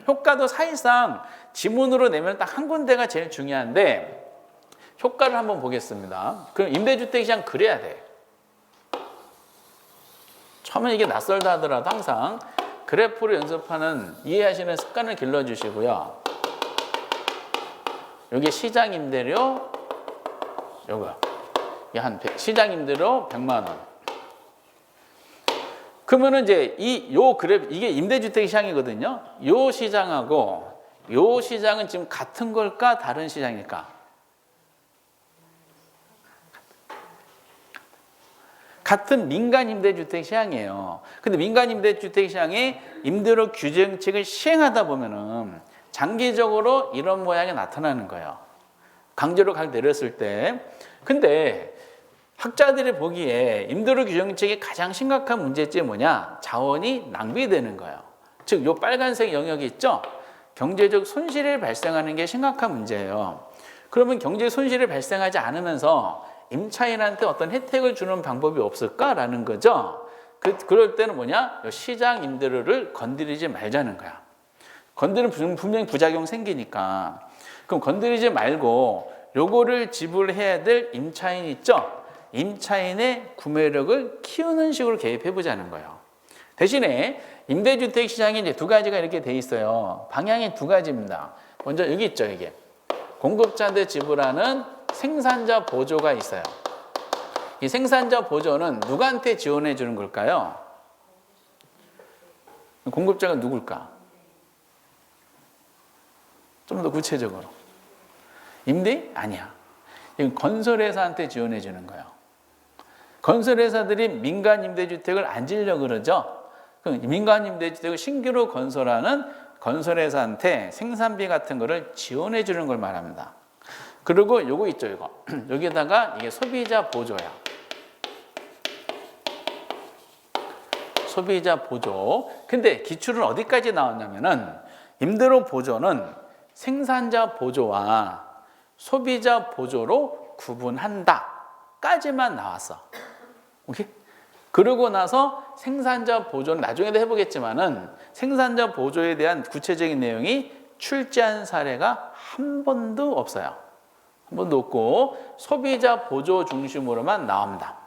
효과도 사실상 지문으로 내면 딱 한 군데가 제일 중요한데 효과를 한번 보겠습니다. 그럼 임대주택 시장 그래야 돼. 처음에 이게 낯설다 하더라도 항상 그래프를 연습하는 이해하시는 습관을 길러주시고요. 여기 시장 임대료, 요거 시장 임대료 100만 원. 그러면은 이제 요 그래프 이게 임대주택 시장이거든요. 요 시장하고 요 시장은 지금 같은 걸까 다른 시장일까? 같은 민간 임대주택 시장이에요. 근데 민간 임대주택 시장에 임대료 규제 정책을 시행하다 보면은 장기적으로 이런 모양이 나타나는 거예요. 강제로 각 내렸을 때. 근데 학자들이 보기에 임대료 규제 정책의 가장 심각한 문제점이 뭐냐? 자원이 낭비되는 거예요. 즉, 요 빨간색 영역이 있죠? 경제적 손실이 발생하는 게 심각한 문제예요. 그러면 경제 손실이 발생하지 않으면서 임차인한테 어떤 혜택을 주는 방법이 없을까라는 거죠. 그럴 때는 뭐냐? 시장 임대료를 건드리지 말자는 거야. 건드리면 분명히 부작용 생기니까. 그럼 건드리지 말고 요거를 지불해야 될 임차인 있죠? 임차인의 구매력을 키우는 식으로 개입해 보자는 거예요. 대신에 임대주택 시장이 이제 2가지가 이렇게 돼 있어요. 방향이 2가지입니다. 먼저 여기 있죠, 이게. 공급자한테 지불하는 생산자 보조가 있어요. 이 생산자 보조는 누구한테 지원해 주는 걸까요? 공급자가 누굴까? 좀 더 구체적으로. 임대? 아니야. 이건 건설회사한테 지원해 주는 거예요. 건설회사들이 민간 임대주택을 안 지으려고 그러죠. 그럼 민간 임대주택을 신규로 건설하는 건설회사한테 생산비 같은 거를 지원해 주는 걸 말합니다. 그리고 요거 있죠, 이거. 여기다가 이게 소비자 보조야. 소비자 보조. 근데 기출은 어디까지 나왔냐면은 임대료 보조는 생산자 보조와 소비자 보조로 구분한다 까지만 나왔어. 오케이? 그러고 나서 생산자 보조는 나중에도 해보겠지만은 생산자 보조에 대한 구체적인 내용이 출제한 사례가 한 번도 없어요. 한 번도 없고 소비자 보조 중심으로만 나옵니다.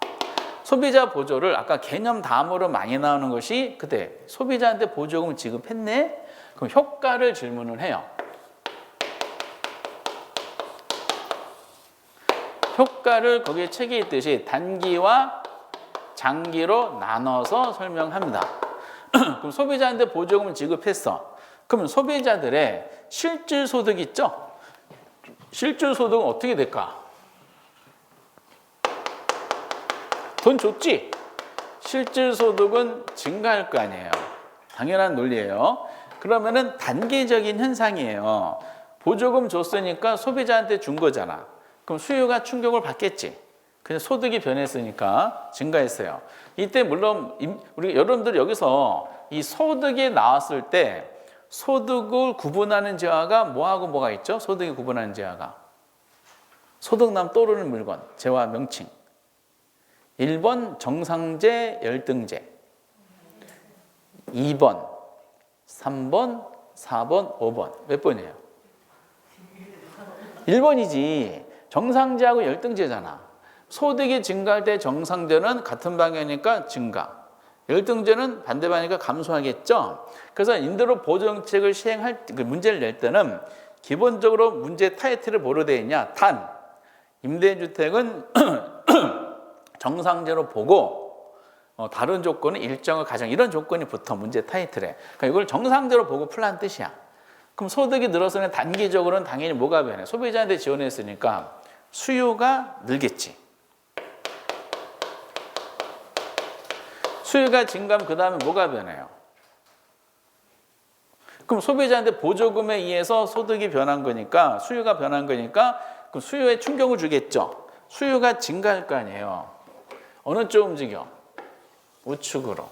소비자 보조를 아까 개념 다음으로 많이 나오는 것이 그때 소비자한테 보조금을 지급했네? 그럼 효과를 질문을 해요. 효과를 거기에 책에 있듯이 단기와 장기로 나눠서 설명합니다. 그럼 소비자한테 보조금을 지급했어. 그러면 소비자들의 실질 소득 있죠? 실질 소득은 어떻게 될까? 돈 줬지? 실질 소득은 증가할 거 아니에요. 당연한 논리예요. 그러면은 단기적인 현상이에요. 보조금 줬으니까 소비자한테 준 거잖아. 그럼 수요가 충격을 받겠지. 그냥 소득이 변했으니까 증가했어요. 이때 물론 우리 여러분들 여기서 이 소득이 나왔을 때 소득을 구분하는 재화가 뭐하고 뭐가 있죠? 소득이 구분하는 재화가 소득남 떠오르는 물건, 재화 명칭. 1번 정상재 열등재, 2번, 3번, 4번, 5번. 몇 번이에요? 1번이지. 정상재하고 열등재잖아. 소득이 증가할 때 정상재는 같은 방향이니까 증가. 열등재는 반대 방향이니까 감소하겠죠. 그래서 임대료 보조 정책을 시행할 그 문제를 낼 때는 기본적으로 문제 타이틀을 뭐로 되어 있냐? 단 임대주택은 정상재로 보고 다른 조건은 일정을 가정 이런 조건이 붙어 문제 타이틀에. 그러니까 이걸 정상적으로 보고 풀라는 뜻이야. 그럼 소득이 늘어서는 단기적으로는 당연히 뭐가 변해? 소비자한테 지원했으니까 수요가 늘겠지. 수요가 증가하면 그 다음에 뭐가 변해요? 그럼 소비자한테 보조금에 의해서 소득이 변한 거니까 수요가 변한 거니까 그럼 수요에 충격을 주겠죠. 수요가 증가할 거 아니에요. 어느 쪽 움직여? 우측으로.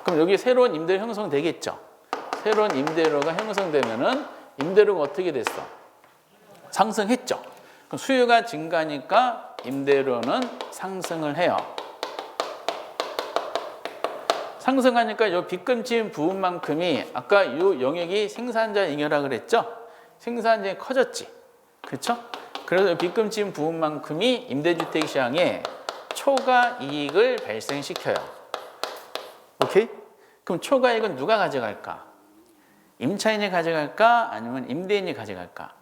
그럼 여기 새로운 임대료 형성되겠죠. 새로운 임대료가 형성되면은 임대료가 어떻게 됐어? 상승했죠. 그럼 수요가 증가하니까 임대료는 상승을 해요. 상승하니까 이 빚금침 부분만큼이 아까 이 영역이 생산자 잉여라 그랬죠? 생산자이 커졌지. 그렇죠? 그래서 빚금침 부분만큼이 임대주택 시장에 초과 이익을 발생시켜요. 오케이? 그럼 초과 이익은 누가 가져갈까? 임차인이 가져갈까? 아니면 임대인이 가져갈까?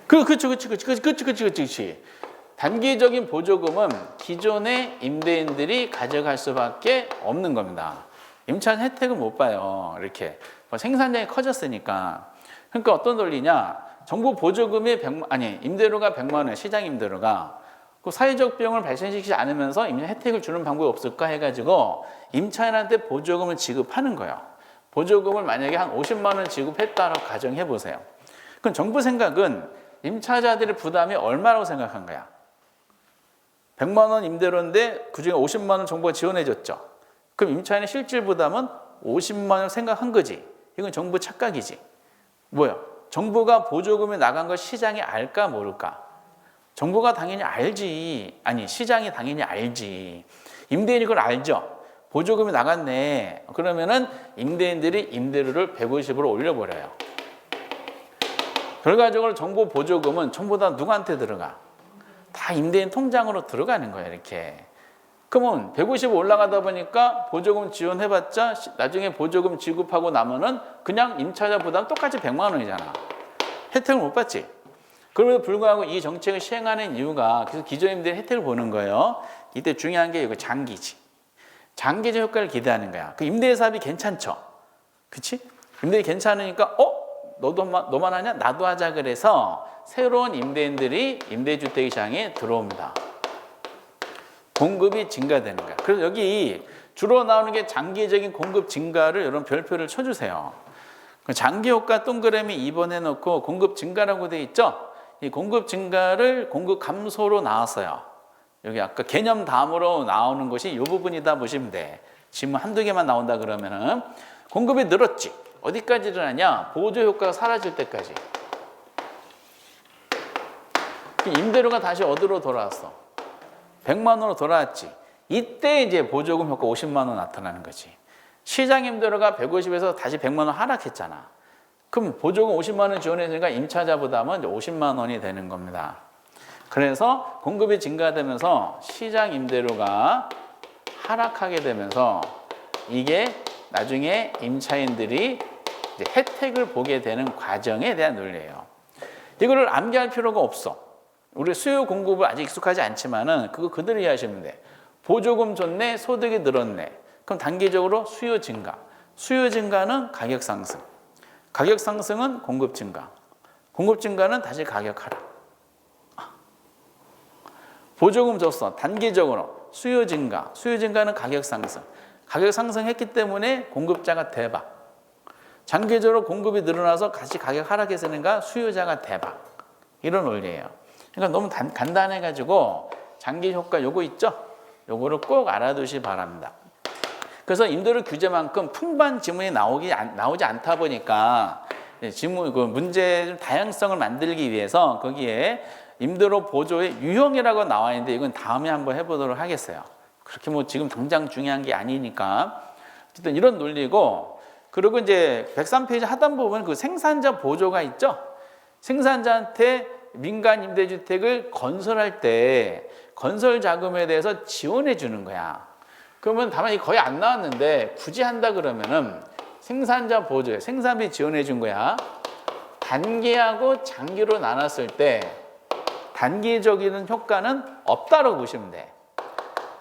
그렇지. 단기적인 보조금은 기존의 임대인들이 가져갈 수밖에 없는 겁니다. 임차인 혜택은 못 봐요. 이렇게 생산량이 커졌으니까. 그러니까 어떤 논리냐? 정부 보조금이 임대료가 100만 원, 시장 임대료가 그 사회적 비용을 발생시키지 않으면서 임대 혜택을 주는 방법이 없을까 해가지고 임차인한테 보조금을 지급하는 거예요. 보조금을 만약에 한 50만 원 지급했다라고 가정해 보세요. 그럼 정부 생각은 임차자들의 부담이 얼마라고 생각한 거야? 100만 원 임대료인데 그중에 50만 원 정부가 지원해 줬죠. 그럼 임차인의 실질 부담은 50만 원 생각한 거지. 이건 정부 착각이지. 뭐야? 정부가 보조금이 나간 걸 시장이 알까 모를까? 정부가 당연히 알지. 아니, 시장이 당연히 알지. 임대인이 그걸 알죠. 보조금이 나갔네. 그러면은 임대인들이 임대료를 150으로 올려버려요. 결과적으로 정부 보조금은 전부 다 누구한테 들어가? 다 임대인 통장으로 들어가는 거야, 이렇게. 그러면 150 올라가다 보니까 보조금 지원해봤자 나중에 보조금 지급하고 나면은 그냥 임차자 부담 똑같이 100만 원이잖아. 혜택을 못 받지. 그럼에도 불구하고 이 정책을 시행하는 이유가 그래서 기존 임대인 혜택을 보는 거예요. 이때 중요한 게 이거 장기지. 장기적 효과를 기대하는 거야. 그 임대 사업이 괜찮죠. 그치? 임대이 괜찮으니까 너만 하냐? 나도 하자. 그래서 새로운 임대인들이 임대주택 시장에 들어옵니다. 공급이 증가되는 거야. 그래서 여기 주로 나오는 게 장기적인 공급 증가를 여러분 별표를 쳐주세요. 장기 효과 동그라미 2번 해놓고 공급 증가라고 돼 있죠? 이 공급 증가를 공급 감소로 나왔어요. 여기 아까 개념 다음으로 나오는 것이 이 부분이다 보시면 돼. 지금 한두 개만 나온다 그러면은 공급이 늘었지. 어디까지 일어나냐? 보조 효과가 사라질 때까지. 임대료가 다시 어디로 돌아왔어? 100만 원으로 돌아왔지. 이때 이제 보조금 효과 50만 원 나타나는 거지. 시장 임대료가 150에서 다시 100만 원 하락했잖아. 그럼 보조금 50만 원 지원했으니까 임차자 부담은 이제 50만 원이 되는 겁니다. 그래서 공급이 증가되면서 시장 임대료가 하락하게 되면서 이게 나중에 임차인들이 이제 혜택을 보게 되는 과정에 대한 논리예요. 이거를 암기할 필요가 없어. 우리 수요 공급을 아직 익숙하지 않지만은 그거 그대로 이해하시면 돼. 보조금 줬네, 소득이 늘었네. 그럼 단기적으로 수요 증가. 수요 증가는 가격 상승. 가격 상승은 공급 증가. 공급 증가는 다시 가격 하락. 보조금 줬어. 단기적으로 수요 증가. 수요 증가는 가격 상승. 가격 상승했기 때문에 공급자가 대박. 장기적으로 공급이 늘어나서 같이 가격 하락했으니까 수요자가 대박. 이런 논리예요. 그러니까 너무 간단해가지고 장기 효과 요거 있죠? 요거를 꼭 알아두시 바랍니다. 그래서 임대료 규제만큼 풍부한 지문이 나오지 않다 보니까 지문 문제 좀 다양성을 만들기 위해서 거기에 임대료 보조의 유형이라고 나와 있는데 이건 다음에 한번 해보도록 하겠어요. 그렇게 뭐 지금 당장 중요한 게 아니니까 어쨌든 이런 논리고. 그리고 이제 103페이지 하단 부분 그 생산자 보조가 있죠. 생산자한테 민간 임대주택을 건설할 때 건설 자금에 대해서 지원해 주는 거야. 그러면 다만 이 거의 안 나왔는데 굳이 한다 그러면은 생산자 보조에 생산비 지원해 준 거야. 단기하고 장기로 나눴을 때 단기적인 효과는 없다고 보시면 돼.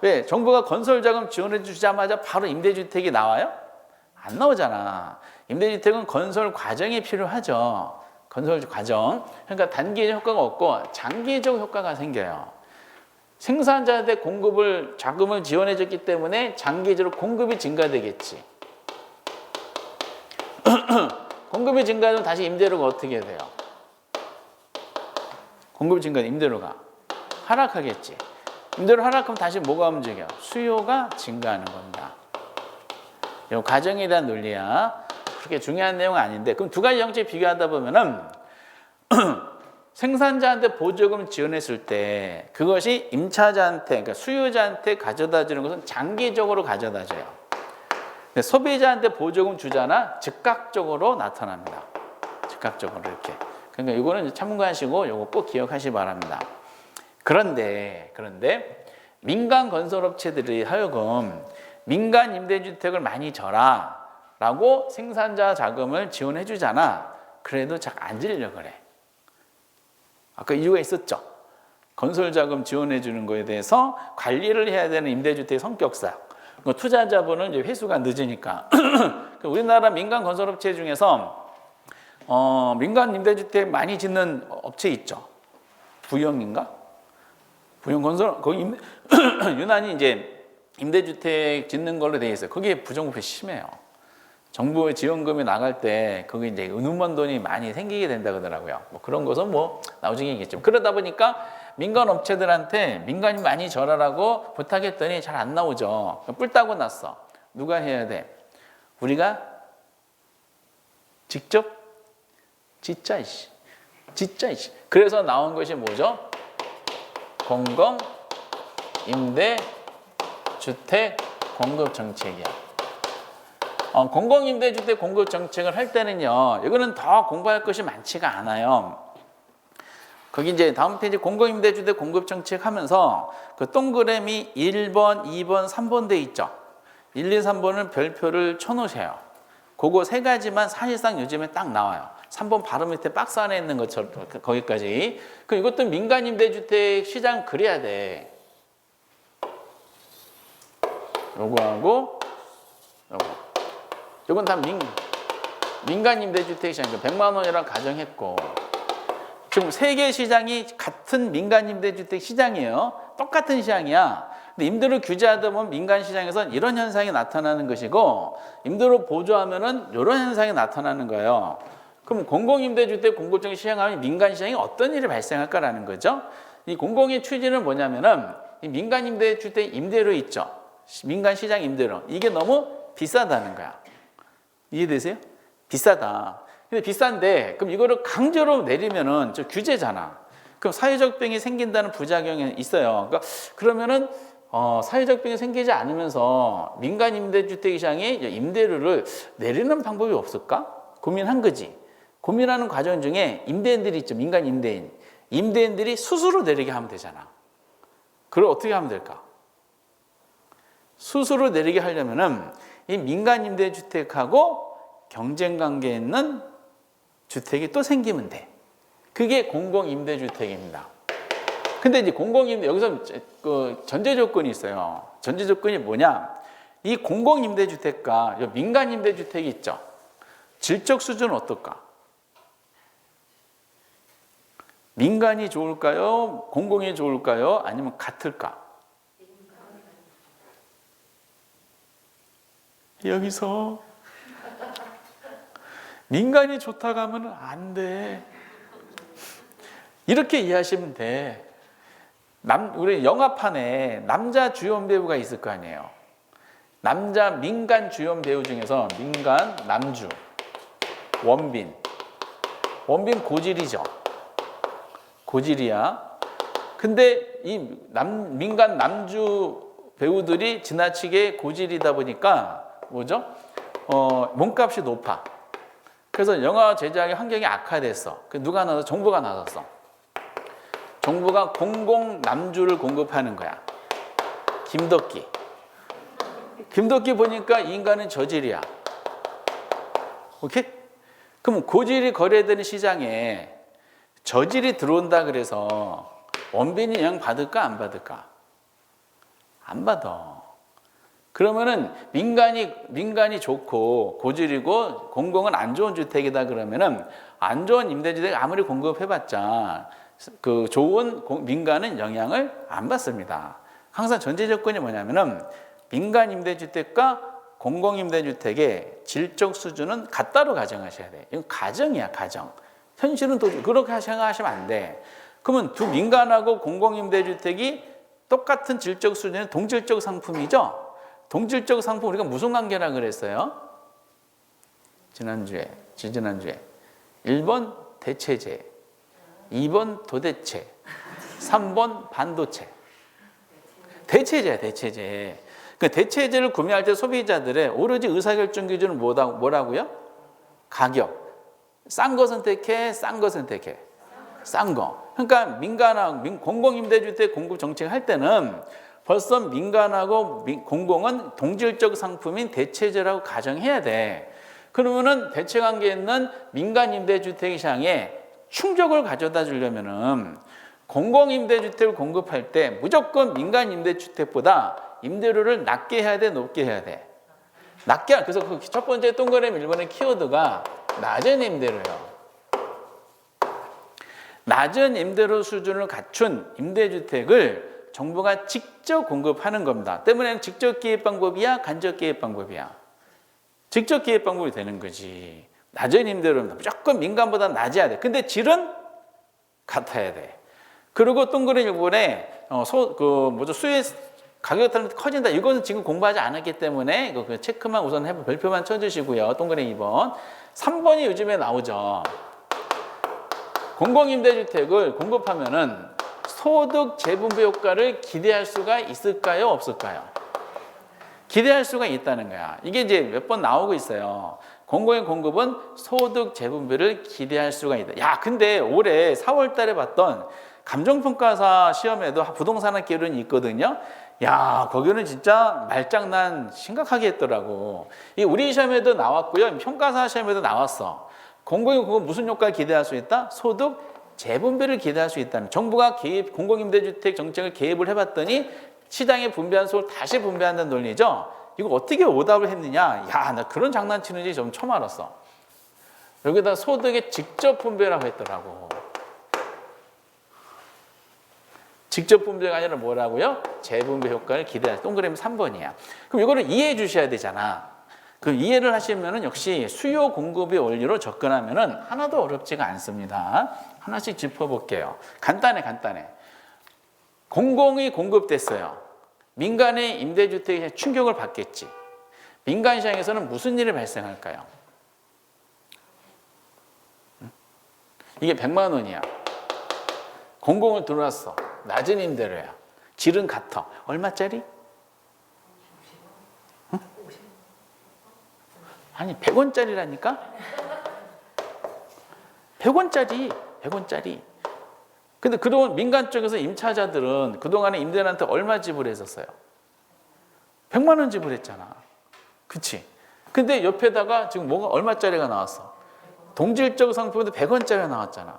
왜? 정부가 건설자금 지원해 주자마자 바로 임대주택이 나와요? 안 나오잖아. 임대주택은 건설 과정이 필요하죠. 건설 과정. 그러니까 단기적 효과가 없고 장기적 효과가 생겨요. 생산자한테 자금을 지원해 줬기 때문에 장기적으로 공급이 증가되겠지. 공급이 증가하면 다시 임대료가 어떻게 돼요? 공급이 증가하면 임대료가 하락하겠지. 임대료 하락하면 다시 뭐가 움직여? 수요가 증가하는 겁니다. 이 과정에 대한 논리야. 그렇게 중요한 내용은 아닌데, 그럼 두 가지 정책 비교하다 보면은 생산자한테 보조금을 지원했을 때 그것이 임차자한테, 그러니까 수요자한테 가져다 주는 것은 장기적으로 가져다 줘요. 근데 소비자한테 보조금 주잖아, 즉각적으로 나타납니다. 즉각적으로 이렇게. 그러니까 이거는 참고하시고 이거 꼭 기억하시기 바랍니다. 그런데 민간 건설업체들이 하여금 민간 임대주택을 많이 줘라 라고 생산자 자금을 지원해 주잖아. 그래도 잘 안 지려고 그래. 아까 이유가 있었죠. 건설자금 지원해 주는 거에 대해서 관리를 해야 되는 임대주택의 성격상 투자자분은 이제 회수가 늦으니까 우리나라 민간 건설업체 중에서 민간 임대주택 많이 짓는 업체 있죠. 부영인가? 부영건설 거기 유난히 이제 임대주택 짓는 걸로 돼 있어요. 거기에 부정부패 심해요. 정부의 지원금이 나갈 때 거기 이제 은은한 돈이 많이 생기게 된다 그러더라고요. 뭐 그런 것은 뭐 나중에겠죠. 그러다 보니까 민간 업체들한테 민간이 많이 절하라고 부탁했더니 잘 안 나오죠. 뿔 따고 났어. 누가 해야 돼? 우리가 직접 짓자 이씨. 그래서 나온 것이 뭐죠? 공공 임대 주택 공급 정책이야. 공공임대주택 공급 정책을 할 때는요, 이거는 더 공부할 것이 많지가 않아요. 거기 이제 다음 페이지 공공임대주택 공급 정책 하면서 그 동그라미 1번, 2번, 3번 돼 있죠. 1, 2, 3번은 별표를 쳐놓으세요. 그거 세 가지만 사실상 요즘에 딱 나와요. 3번 바로 밑에 박스 안에 있는 것처럼 거기까지. 그 이것도 민간임대주택 시장 그래야 돼. 요거하고 요거. 이건 다 민간 임대주택 시장이죠. 100만 원이라고 가정했고 지금 세계 시장이 같은 민간 임대주택 시장이에요. 똑같은 시장이야. 근데 임대료 규제하다 보면 민간 시장에서는 이런 현상이 나타나는 것이고 임대료 보조하면은 이런 현상이 나타나는 거예요. 그럼 공공임대주택 공급정책 시행하면 민간 시장에 어떤 일이 발생할까라는 거죠. 이 공공의 취지는 뭐냐면은 이 민간 임대주택 임대료 있죠. 민간 시장 임대료. 이게 너무 비싸다는 거야. 이해되세요? 비싸다. 근데 비싼데 그럼 이거를 강제로 내리면은 저 규제잖아. 그럼 사회적 병이 생긴다는 부작용이 있어요. 그러면은 사회적 병이 생기지 않으면서 민간 임대주택 시장에 임대료를 내리는 방법이 없을까? 고민한 거지. 고민하는 과정 중에 임대인들이 있죠. 민간 임대인. 임대인들이 스스로 내리게 하면 되잖아. 그걸 어떻게 하면 될까? 스스로 내리게 하려면은 이 민간 임대주택하고 경쟁 관계에 있는 주택이 또 생기면 돼. 그게 공공임대주택입니다. 근데 이제 공공임대, 여기서 그 전제 조건이 있어요. 전제 조건이 뭐냐? 이 공공임대주택과 민간임대주택이 있죠. 질적 수준은 어떨까? 민간이 좋을까요? 공공이 좋을까요? 아니면 같을까? 여기서 민간이 좋다고 하면 안 돼. 이렇게 이해하시면 돼. 우리 영화판에 남자 주연 배우가 있을 거 아니에요. 남자 민간 주연 배우 중에서 민간 남주 원빈 고질이죠. 고질이야. 근데 이 민간 남주 배우들이 지나치게 고질이다 보니까 뭐죠? 몸값이 높아. 그래서 영화 제작의 환경이 악화됐어. 누가 나서? 정부가 나섰어. 정부가 공공 남주를 공급하는 거야. 김덕기 보니까 이 인간은 저질이야. 오케이? 그럼 고질이 거래되는 시장에 저질이 들어온다 그래서 원빈이 영향 받을까 안 받을까? 안 받아. 그러면은 민간이 좋고 고질이고 공공은 안 좋은 주택이다 그러면은 안 좋은 임대주택 아무리 공급해봤자 그 좋은 민간은 영향을 안 받습니다. 항상 전제 조건이 뭐냐면은 민간 임대주택과 공공 임대주택의 질적 수준은 같다로 가정하셔야 돼. 이건 가정이야, 가정. 현실은 또 그렇게 생각하시면 안 돼. 그러면 두 민간하고 공공 임대주택이 똑같은 질적 수준의 동질적 상품이죠. 동질적 상품 우리가 무슨 관계라 그랬어요? 지지난주에 1번 대체재, 2번 도대체, 3번 반도체. 대체재야, 대체재. 그 대체재를 구매할 때 소비자들의 오로지 의사결정 기준은 뭐라고요? 가격. 싼 거 선택해, 싼 거 선택해. 싼 거. 그러니까 민간하고 공공임대주택 공급 정책 할 때는 벌써 민간하고 공공은 동질적 상품인 대체재라고 가정해야 돼. 그러면은 대체 관계에 있는 민간 임대주택 시장에 충족을 가져다 주려면은 공공임대주택을 공급할 때 무조건 민간 임대주택보다 임대료를 낮게 해야 돼, 높게 해야 돼? 낮게. 그래서 그 첫 번째 동그라미 1번의 키워드가 낮은 임대료예요. 낮은 임대료 수준을 갖춘 임대주택을 정부가 직접 공급하는 겁니다. 때문에 직접 기획 방법이야, 간접 기획 방법이야? 직접 기획 방법이 되는 거지. 낮은 임대료입니다. 무조건 민간보다 낮아야 돼. 근데 질은 같아야 돼. 그리고 동그라미 1번에 수요 가격 따라 커진다. 이거는 지금 공부하지 않았기 때문에 그 체크만 우선 별표만 쳐주시고요. 동그라미 2번. 3번이 요즘에 나오죠. 공공임대주택을 공급하면은 소득 재분배 효과를 기대할 수가 있을까요? 없을까요? 기대할 수가 있다는 거야. 이게 이제 몇 번 나오고 있어요. 공공의 공급은 소득 재분배를 기대할 수가 있다. 야, 근데 올해 4월 달에 봤던 감정평가사 시험에도 부동산학 기준이 있거든요. 야, 거기는 진짜 말장난 심각하게 했더라고. 이 우리 시험에도 나왔고요. 평가사 시험에도 나왔어. 공공의 공급 무슨 효과를 기대할 수 있다? 소득 재분배를 기대할 수 있다는. 정부가 공공임대주택 정책을 개입을 해봤더니 시장에 분배한 수를 다시 분배한다는 논리죠. 이거 어떻게 오답을 했느냐? 야, 나 그런 장난치는지 좀 처음 알았어. 여기다 소득의 직접 분배라고 했더라고. 직접 분배가 아니라 뭐라고요? 재분배 효과를 기대할. 동그라미 3번이야. 그럼 이거를 이해해 주셔야 되잖아. 그 이해를 하시면은 역시 수요 공급의 원리로 접근하면은 하나도 어렵지가 않습니다. 하나씩 짚어볼게요. 간단해. 공공이 공급됐어요. 민간의 임대주택에 충격을 받겠지. 민간 시장에서는 무슨 일이 발생할까요? 이게 100만 원이야. 공공을 들어왔어. 낮은 임대료야. 질은 같아. 얼마짜리? 응? 아니 100원짜리라니까? 100원짜리. 근데 그동안 민간 쪽에서 임차자들은 그동안에 임대인한테 얼마 지불했었어요? 100만 원 지불했잖아. 그치? 근데 옆에다가 지금 뭐가 얼마짜리가 나왔어? 동질적 상품에도 100원짜리가 나왔잖아.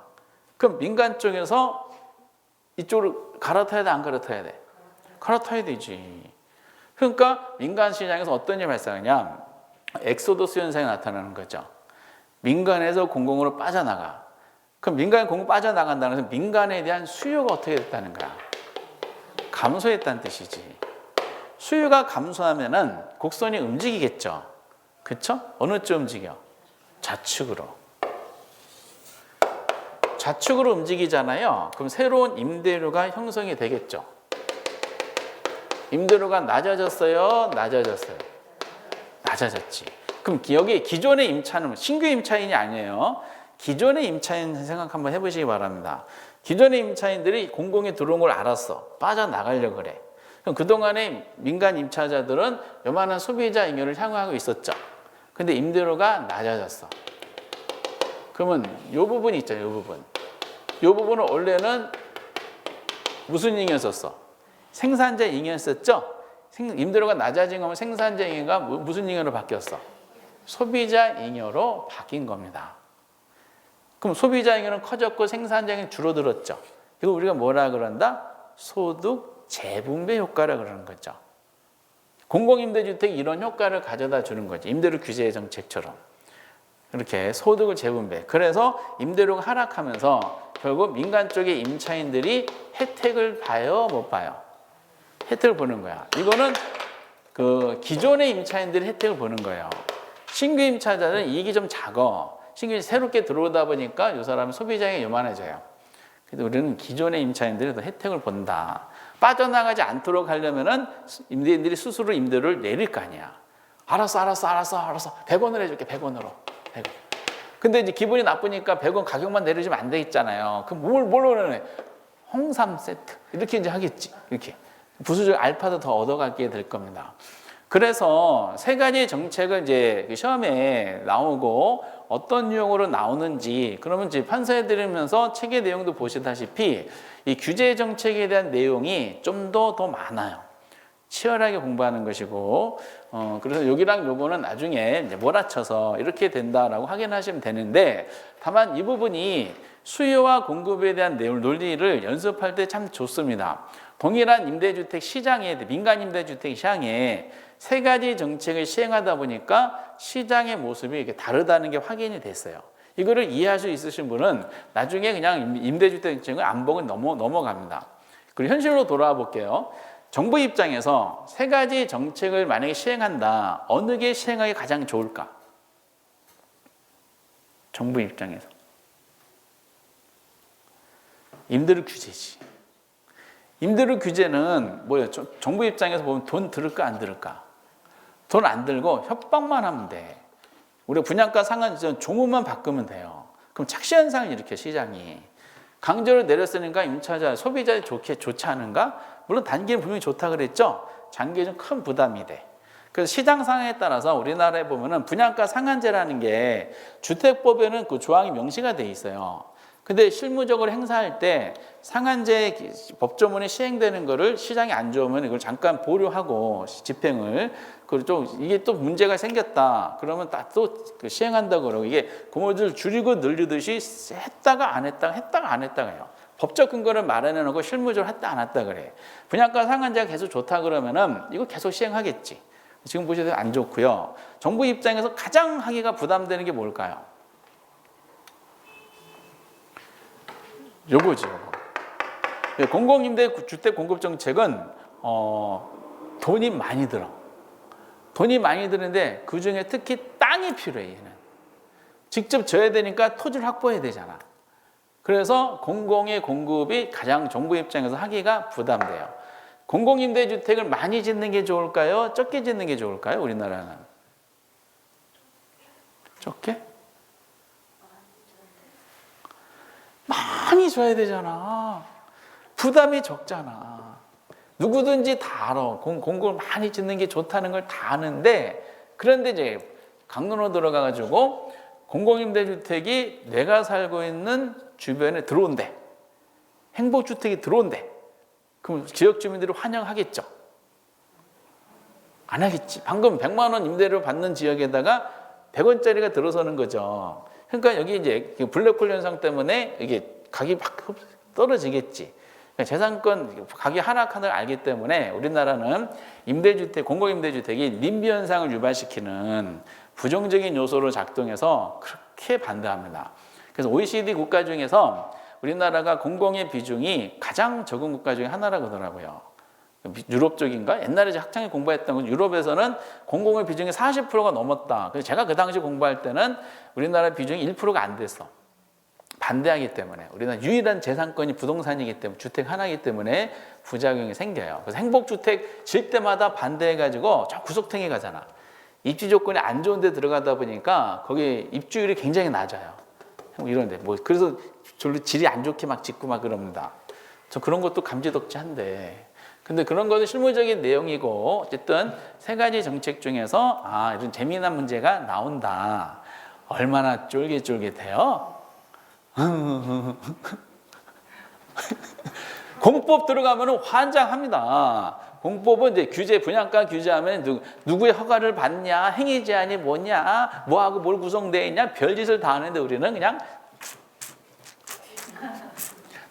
그럼 민간 쪽에서 이쪽으로 갈아타야 돼, 안 갈아타야 돼? 갈아타야 되지. 그러니까 민간 시장에서 어떤 일이 발생하냐? 엑소더스 현상이 나타나는 거죠. 민간에서 공공으로 빠져나가. 그럼 민간에 공공 빠져나간다는 것은 민간에 대한 수요가 어떻게 됐다는 거야? 감소했다는 뜻이지. 수요가 감소하면은 곡선이 움직이겠죠. 그렇죠? 어느 쪽 움직여? 좌측으로. 좌측으로 움직이잖아요. 그럼 새로운 임대료가 형성이 되겠죠. 임대료가 낮아졌어요? 낮아졌지. 그럼 여기 기존의 임차는 신규 임차인이 아니에요. 기존의 임차인 생각 한번 해보시기 바랍니다. 기존의 임차인들이 공공에 들어온 걸 알았어. 빠져나가려고 그래. 그럼 그동안에 민간 임차자들은 요만한 소비자 잉여를 향유하고 있었죠. 근데 임대료가 낮아졌어. 그러면 요 부분이 있잖아요. 요 부분. 요 부분은 원래는 무슨 잉여였었어? 생산자 잉여였었죠? 임대료가 낮아진 거면 생산자 잉여가 무슨 잉여로 바뀌었어? 소비자 잉여로 바뀐 겁니다. 그럼 소비자에게는 커졌고 생산량이 줄어들었죠. 이거 우리가 뭐라 그런다? 소득 재분배 효과라 그러는 거죠. 공공임대주택이 이런 효과를 가져다 주는 거죠. 임대료 규제 정책처럼. 이렇게 소득을 재분배. 그래서 임대료가 하락하면서 결국 민간 쪽의 임차인들이 혜택을 봐요, 못 봐요? 혜택을 보는 거야. 이거는 그 기존의 임차인들이 혜택을 보는 거예요. 신규 임차자는 이익이 좀 작아. 신규 새롭게 들어오다 보니까 이 사람은 소비자에게 요만해져요. 그래도 우리는 기존의 임차인들이 더 혜택을 본다. 빠져나가지 않도록 하려면은 임대인들이 스스로 임대료를 내릴 거 아니야. 알았어. 100원을 해줄게, 100원으로. 100원. 근데 이제 기분이 나쁘니까 100원 가격만 내려주면 안 되겠잖아요. 그럼 뭘로 내네? 홍삼 세트. 이렇게 이제 하겠지. 이렇게. 부수적 알파도 더 얻어가게 될 겁니다. 그래서 세 가지 정책을 이제 시험에 나오고 어떤 유형으로 나오는지 그러면 이제 판서해드리면서 책의 내용도 보시다시피 이 규제 정책에 대한 내용이 좀 더 많아요. 치열하게 공부하는 것이고 그래서 여기랑 요거는 나중에 이제 몰아쳐서 이렇게 된다라고 확인하시면 되는데 다만 이 부분이 수요와 공급에 대한 내용 논리를 연습할 때 참 좋습니다. 동일한 임대주택 시장에 민간 임대주택 시장에 세 가지 정책을 시행하다 보니까 시장의 모습이 이렇게 다르다는 게 확인이 됐어요. 이거를 이해할 수 있으신 분은 나중에 그냥 임대주택 정책을 안 보고 넘어갑니다. 그리고 현실로 돌아와 볼게요. 정부 입장에서 세 가지 정책을 만약에 시행한다. 어느 게 시행하기 가장 좋을까? 정부 입장에서. 임대료 규제지. 임대료 규제는 뭐예요? 정부 입장에서 보면 돈 들을까 안 들을까? 돈 안 들고 협박만 하면 돼. 우리 분양가 상한 조문만 바꾸면 돼요. 그럼 착시 현상을 일으켜 시장이. 강제로 내렸으니까 임차자, 소비자에 좋지 않은가? 물론 단기는 분명히 좋다 그랬죠. 장기에 좀 큰 부담이 돼. 그래서 시장 상황에 따라서 우리나라에 보면은 분양가 상한제라는 게 주택법에는 그 조항이 명시가 돼 있어요. 근데 실무적으로 행사할 때 상한제 법조문이 시행되는 거를 시장이 안 좋으면 이걸 잠깐 보류하고 집행을 그리고 좀 이게 또 문제가 생겼다 그러면 또 시행한다 그러고 이게 고무줄 줄이고 늘리듯이 했다가 안 했다가 해요. 법적 근거를 마련해 놓고 실무적으로 했다 안 했다 그래. 분양가 상한제가 계속 좋다 그러면은 이거 계속 시행하겠지. 지금 보셔도 안 좋고요. 정부 입장에서 가장 하기가 부담되는 게 뭘까요? 요거죠. 공공임대주택 공급 정책은 돈이 많이 들어. 돈이 많이 드는데 그중에 특히 땅이 필요해. 얘는 직접 져야 되니까 토지를 확보해야 되잖아. 그래서 공공의 공급이 가장 정부 입장에서 하기가 부담돼요. 공공임대주택을 많이 짓는 게 좋을까요? 적게 짓는 게 좋을까요? 우리나라는 적게? 많이 줘야 되잖아. 부담이 적잖아. 누구든지 다 알아. 공급을 많이 짓는 게 좋다는 걸 다 아는데 그런데 이제 강론으로 들어가가지고 공공임대주택이 내가 살고 있는 주변에 들어온대. 행복주택이 들어온대. 그럼 지역 주민들이 환영하겠죠? 안 하겠지. 방금 100만 원 임대료 받는 지역에다가 100원짜리가 들어서는 거죠. 그러니까 여기 이제 블랙홀 현상 때문에 이게 가격이 막 떨어지겠지. 그러니까 재산권 가격이 하락하는 걸 알기 때문에 우리나라는 공공임대주택이 님비 현상을 유발시키는 부정적인 요소로 작동해서 그렇게 반대합니다. 그래서 OECD 국가 중에서 우리나라가 공공의 비중이 가장 적은 국가 중에 하나라고 하더라고요. 유럽 쪽인가? 옛날에 학창에 공부했던 건 유럽에서는 공공의 비중이 40%가 넘었다. 그래서 제가 그 당시 공부할 때는 우리나라 비중이 1%가 안 됐어. 반대하기 때문에 우리나라 유일한 재산권이 부동산이기 때문에 주택 하나이기 때문에 부작용이 생겨요. 그래서 행복주택 질 때마다 반대해가지고 저 구석탱이 가잖아. 입지 조건이 안 좋은 데 들어가다 보니까 거기 입주율이 굉장히 낮아요. 이런데 그래서 별로 질이 안 좋게 막 짓고 막 그럽니다. 저 그런 것도 감지덕지한데. 근데 그런 것은 실무적인 내용이고 어쨌든 세 가지 정책 중에서 이런 재미난 문제가 나온다. 얼마나 쫄깃쫄깃해요? 공법 들어가면 환장합니다. 공법은 이제 규제, 분양가 규제하면 누구의 허가를 받냐, 행위 제한이 뭐냐, 뭐하고 뭘 구성되어 있냐, 별짓을 다 하는데 우리는 그냥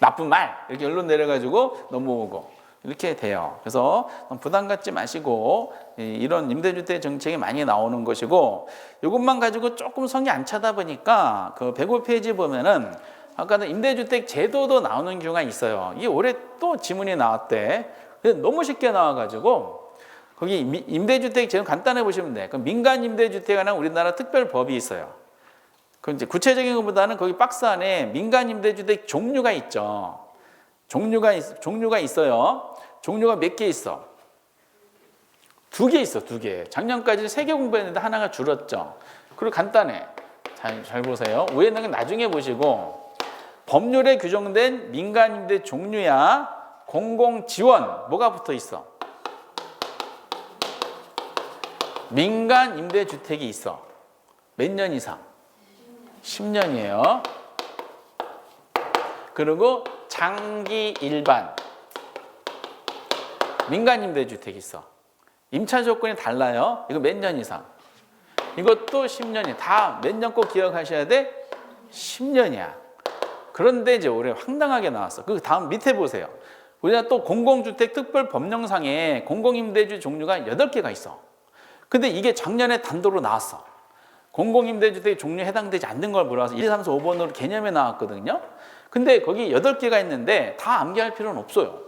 나쁜 말 이렇게 결론 내려가지고 넘어오고 이렇게 돼요. 그래서 부담 갖지 마시고 이런 임대주택 정책이 많이 나오는 것이고 이것만 가지고 조금 성이 안 차다 보니까 그 105페이지 보면은 아까는 임대주택 제도도 나오는 경우가 있어요. 이게 올해 또 지문이 나왔대. 근데 너무 쉽게 나와가지고 거기 임대주택 제도 간단해 보시면 돼. 그 민간 임대주택이라는 우리나라 특별법이 있어요. 그 이제 구체적인 것보다는 거기 박스 안에 민간 임대주택 종류가 있죠. 종류가 있어요. 종류가 몇 개 있어? 2개 있어, 2개. 작년까지 3개 공부했는데 하나가 줄었죠. 그리고 간단해. 잘 보세요. 위에 있는 건 나중에 보시고 법률에 규정된 민간 임대 종류야 공공 지원 뭐가 붙어 있어? 민간 임대 주택이 있어. 몇 년 이상? 10년이에요. 그리고 장기 일반 민간 임대 주택이 있어. 임차 조건이 달라요. 이거 몇 년 이상? 이것도 10년이 다 몇 년 꼭 기억하셔야 돼? 10년이야. 그런데 이제 올해 황당하게 나왔어. 그 다음 밑에 보세요. 우리가 또 공공주택 특별법령상에 공공임대주 종류가 8개가 있어. 근데 이게 작년에 단도로 나왔어. 공공임대주택 종류에 해당되지 않는 걸 물어봐서 1, 2, 3, 4, 5번으로 개념에 나왔거든요. 근데 거기 8개가 있는데 다 암기할 필요는 없어요.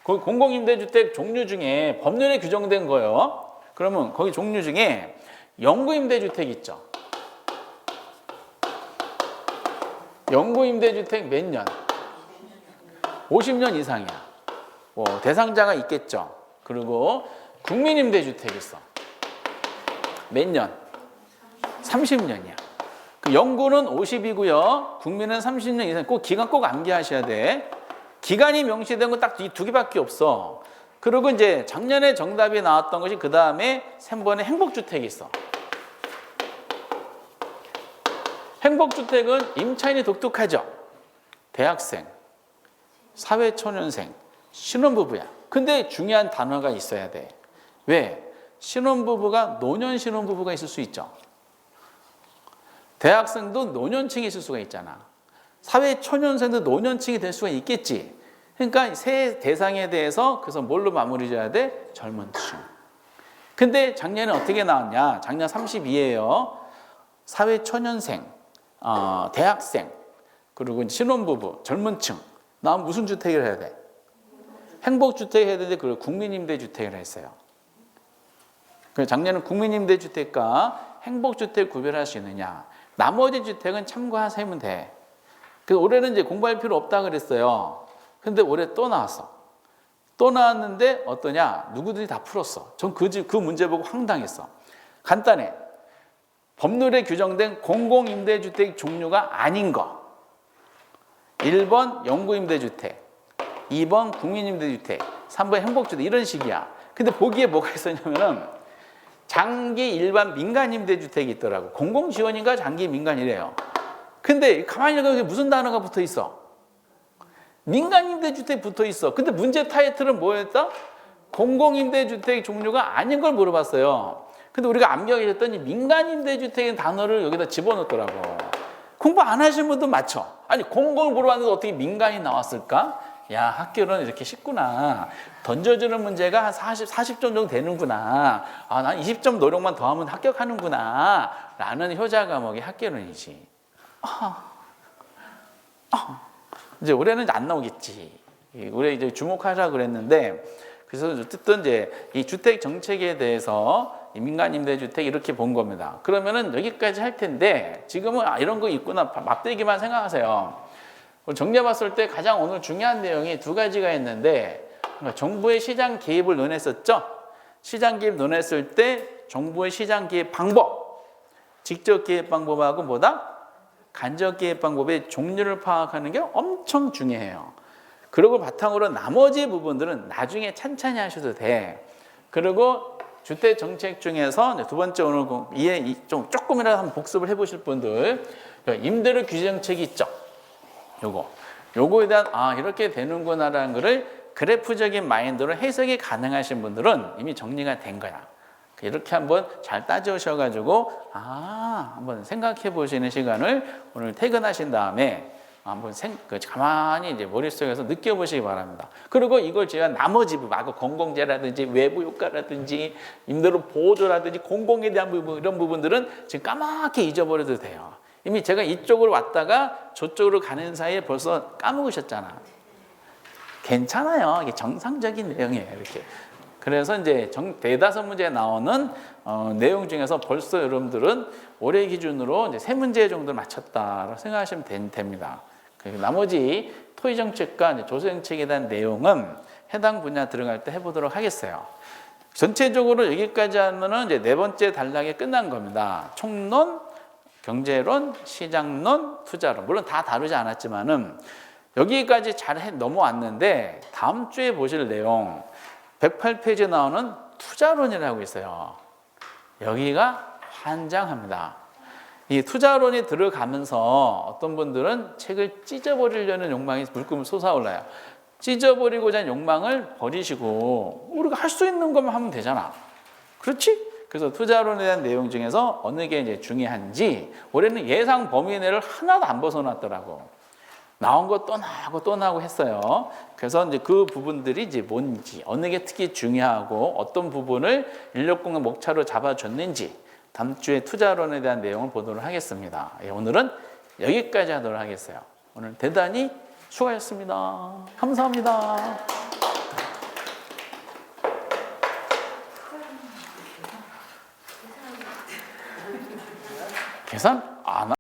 거기 공공임대주택 종류 중에 법률에 규정된 거예요. 그러면 거기 종류 중에 영구임대주택 있죠. 영구임대주택 몇 년? 50년 이상이야. 대상자가 있겠죠. 그리고 국민임대주택 있어. 몇 년? 30년이야. 그 영구는 50이고요. 국민은 30년 이상. 꼭 기간 꼭 암기하셔야 돼. 기간이 명시된 건 딱 이 2개밖에 없어. 그리고 이제 작년에 정답이 나왔던 것이 그 다음에 3번에 행복주택이 있어. 행복주택은 임차인이 독특하죠. 대학생, 사회초년생, 신혼부부야. 근데 중요한 단어가 있어야 돼. 왜? 신혼부부가 노년 신혼부부가 있을 수 있죠. 대학생도 노년층이 있을 수가 있잖아. 사회초년생도 노년층이 될 수가 있겠지. 그러니까 세 대상에 대해서 그래서 뭘로 마무리 져야 돼? 젊은 층. 근데 작년에 어떻게 나왔냐? 작년 32예요. 사회초년생, 대학생, 그리고 신혼부부, 젊은 층. 나오면 무슨 주택을 해야 돼? 행복주택 해야 되는데 그걸 국민임대주택을 했어요. 작년은 국민임대주택과 행복주택 구별할 수 있느냐. 나머지 주택은 참고하시면 돼. 그래서 올해는 이제 공부할 필요 없다 그랬어요. 근데 올해 또 나왔어. 또 나왔는데 어떠냐? 누구들이 다 풀었어. 전 그 문제 보고 황당했어. 간단해. 법률에 규정된 공공임대주택 종류가 아닌 거. 1번 영구임대주택, 2번 국민임대주택, 3번 행복주택 이런 식이야. 근데 보기에 뭐가 있었냐면은 장기 일반 민간임대주택이 있더라고. 공공지원인가 장기 민간이래요. 근데 가만히 보면 무슨 단어가 붙어 있어? 민간임대주택 붙어 있어. 근데 문제 타이틀은 뭐였다? 공공임대주택 종류가 아닌 걸 물어봤어요. 근데 우리가 암기하게 했더니 민간임대주택의 단어를 여기다 집어넣더라고. 공부 안 하신 분도 맞춰. 아니 공공을 물어봤는데 어떻게 민간이 나왔을까? 야, 학교는 이렇게 쉽구나. 던져주는 문제가 한 40점 정도 되는구나. 아, 난 20점 노력만 더하면 합격하는구나. 라는 효자 과목이 학교론이지. 이제 올해는 안 나오겠지. 올해 이제 주목하자 그랬는데, 그래서 어쨌든 이제 이 주택 정책에 대해서 민간임대주택 이렇게 본 겁니다. 그러면은 여기까지 할 텐데, 지금은 이런 거 있구나. 맞대기만 생각하세요. 정리해봤을 때 가장 오늘 중요한 내용이 2가지가 있는데, 정부의 시장 개입을 논했었죠. 시장 개입 논했을 때 정부의 시장 개입 방법, 직접 개입 방법하고 뭐다? 간접 개입 방법의 종류를 파악하는 게 엄청 중요해요. 그리고 바탕으로 나머지 부분들은 나중에 찬찬히 하셔도 돼. 그리고 주택 정책 중에서 2번째 오늘 조금이라도 한번 복습을 해보실 분들, 임대료 규제 정책이 있죠. 요거에 대한 이렇게 되는구나라는 거를 그래프적인 마인드로 해석이 가능하신 분들은 이미 정리가 된 거야. 이렇게 한번 잘 따져오셔가지고 한번 생각해 보시는 시간을 오늘 퇴근하신 다음에 한번 가만히 이제 머릿속에서 느껴보시기 바랍니다. 그리고 이걸 제가 나머지 부분, 아까 공공재라든지 외부 효과라든지 임대료 보조라든지 공공에 대한 부분, 이런 부분들은 지금 까맣게 잊어버려도 돼요. 이미 제가 이쪽으로 왔다가 저쪽으로 가는 사이에 벌써 까먹으셨잖아. 괜찮아요. 이게 정상적인 내용이에요. 이렇게. 그래서 이제 대다섯 문제에 나오는 내용 중에서 벌써 여러분들은 올해 기준으로 이제 3문제 정도를 맞췄다라고 생각하시면 됩니다. 나머지 토의 정책과 조세 정책에 대한 내용은 해당 분야 들어갈 때 해보도록 하겠어요. 전체적으로 여기까지 하면은 이제 4번째 단락이 끝난 겁니다. 총론, 경제론, 시장론, 투자론. 물론 다 다루지 않았지만은 여기까지 잘 넘어왔는데 다음 주에 보실 내용 108페이지에 나오는 투자론이라고 있어요. 여기가 환장합니다. 이 투자론이 들어가면서 어떤 분들은 책을 찢어버리려는 욕망이 불끈 솟아올라요. 찢어버리고자 하는 욕망을 버리시고 우리가 할 수 있는 것만 하면 되잖아. 그렇지? 그래서 투자론에 대한 내용 중에서 어느 게 이제 중요한지 올해는 예상 범위 내를 하나도 안 벗어났더라고. 나온 거 또 나오고 또 나오고 했어요. 그래서 이제 그 부분들이 이제 뭔지, 어느 게 특히 중요하고 어떤 부분을 인력공학 목차로 잡아줬는지 다음 주에 투자론에 대한 내용을 보도록 하겠습니다. 오늘은 여기까지 하도록 하겠어요. 오늘 대단히 수고하셨습니다. 감사합니다. 계산?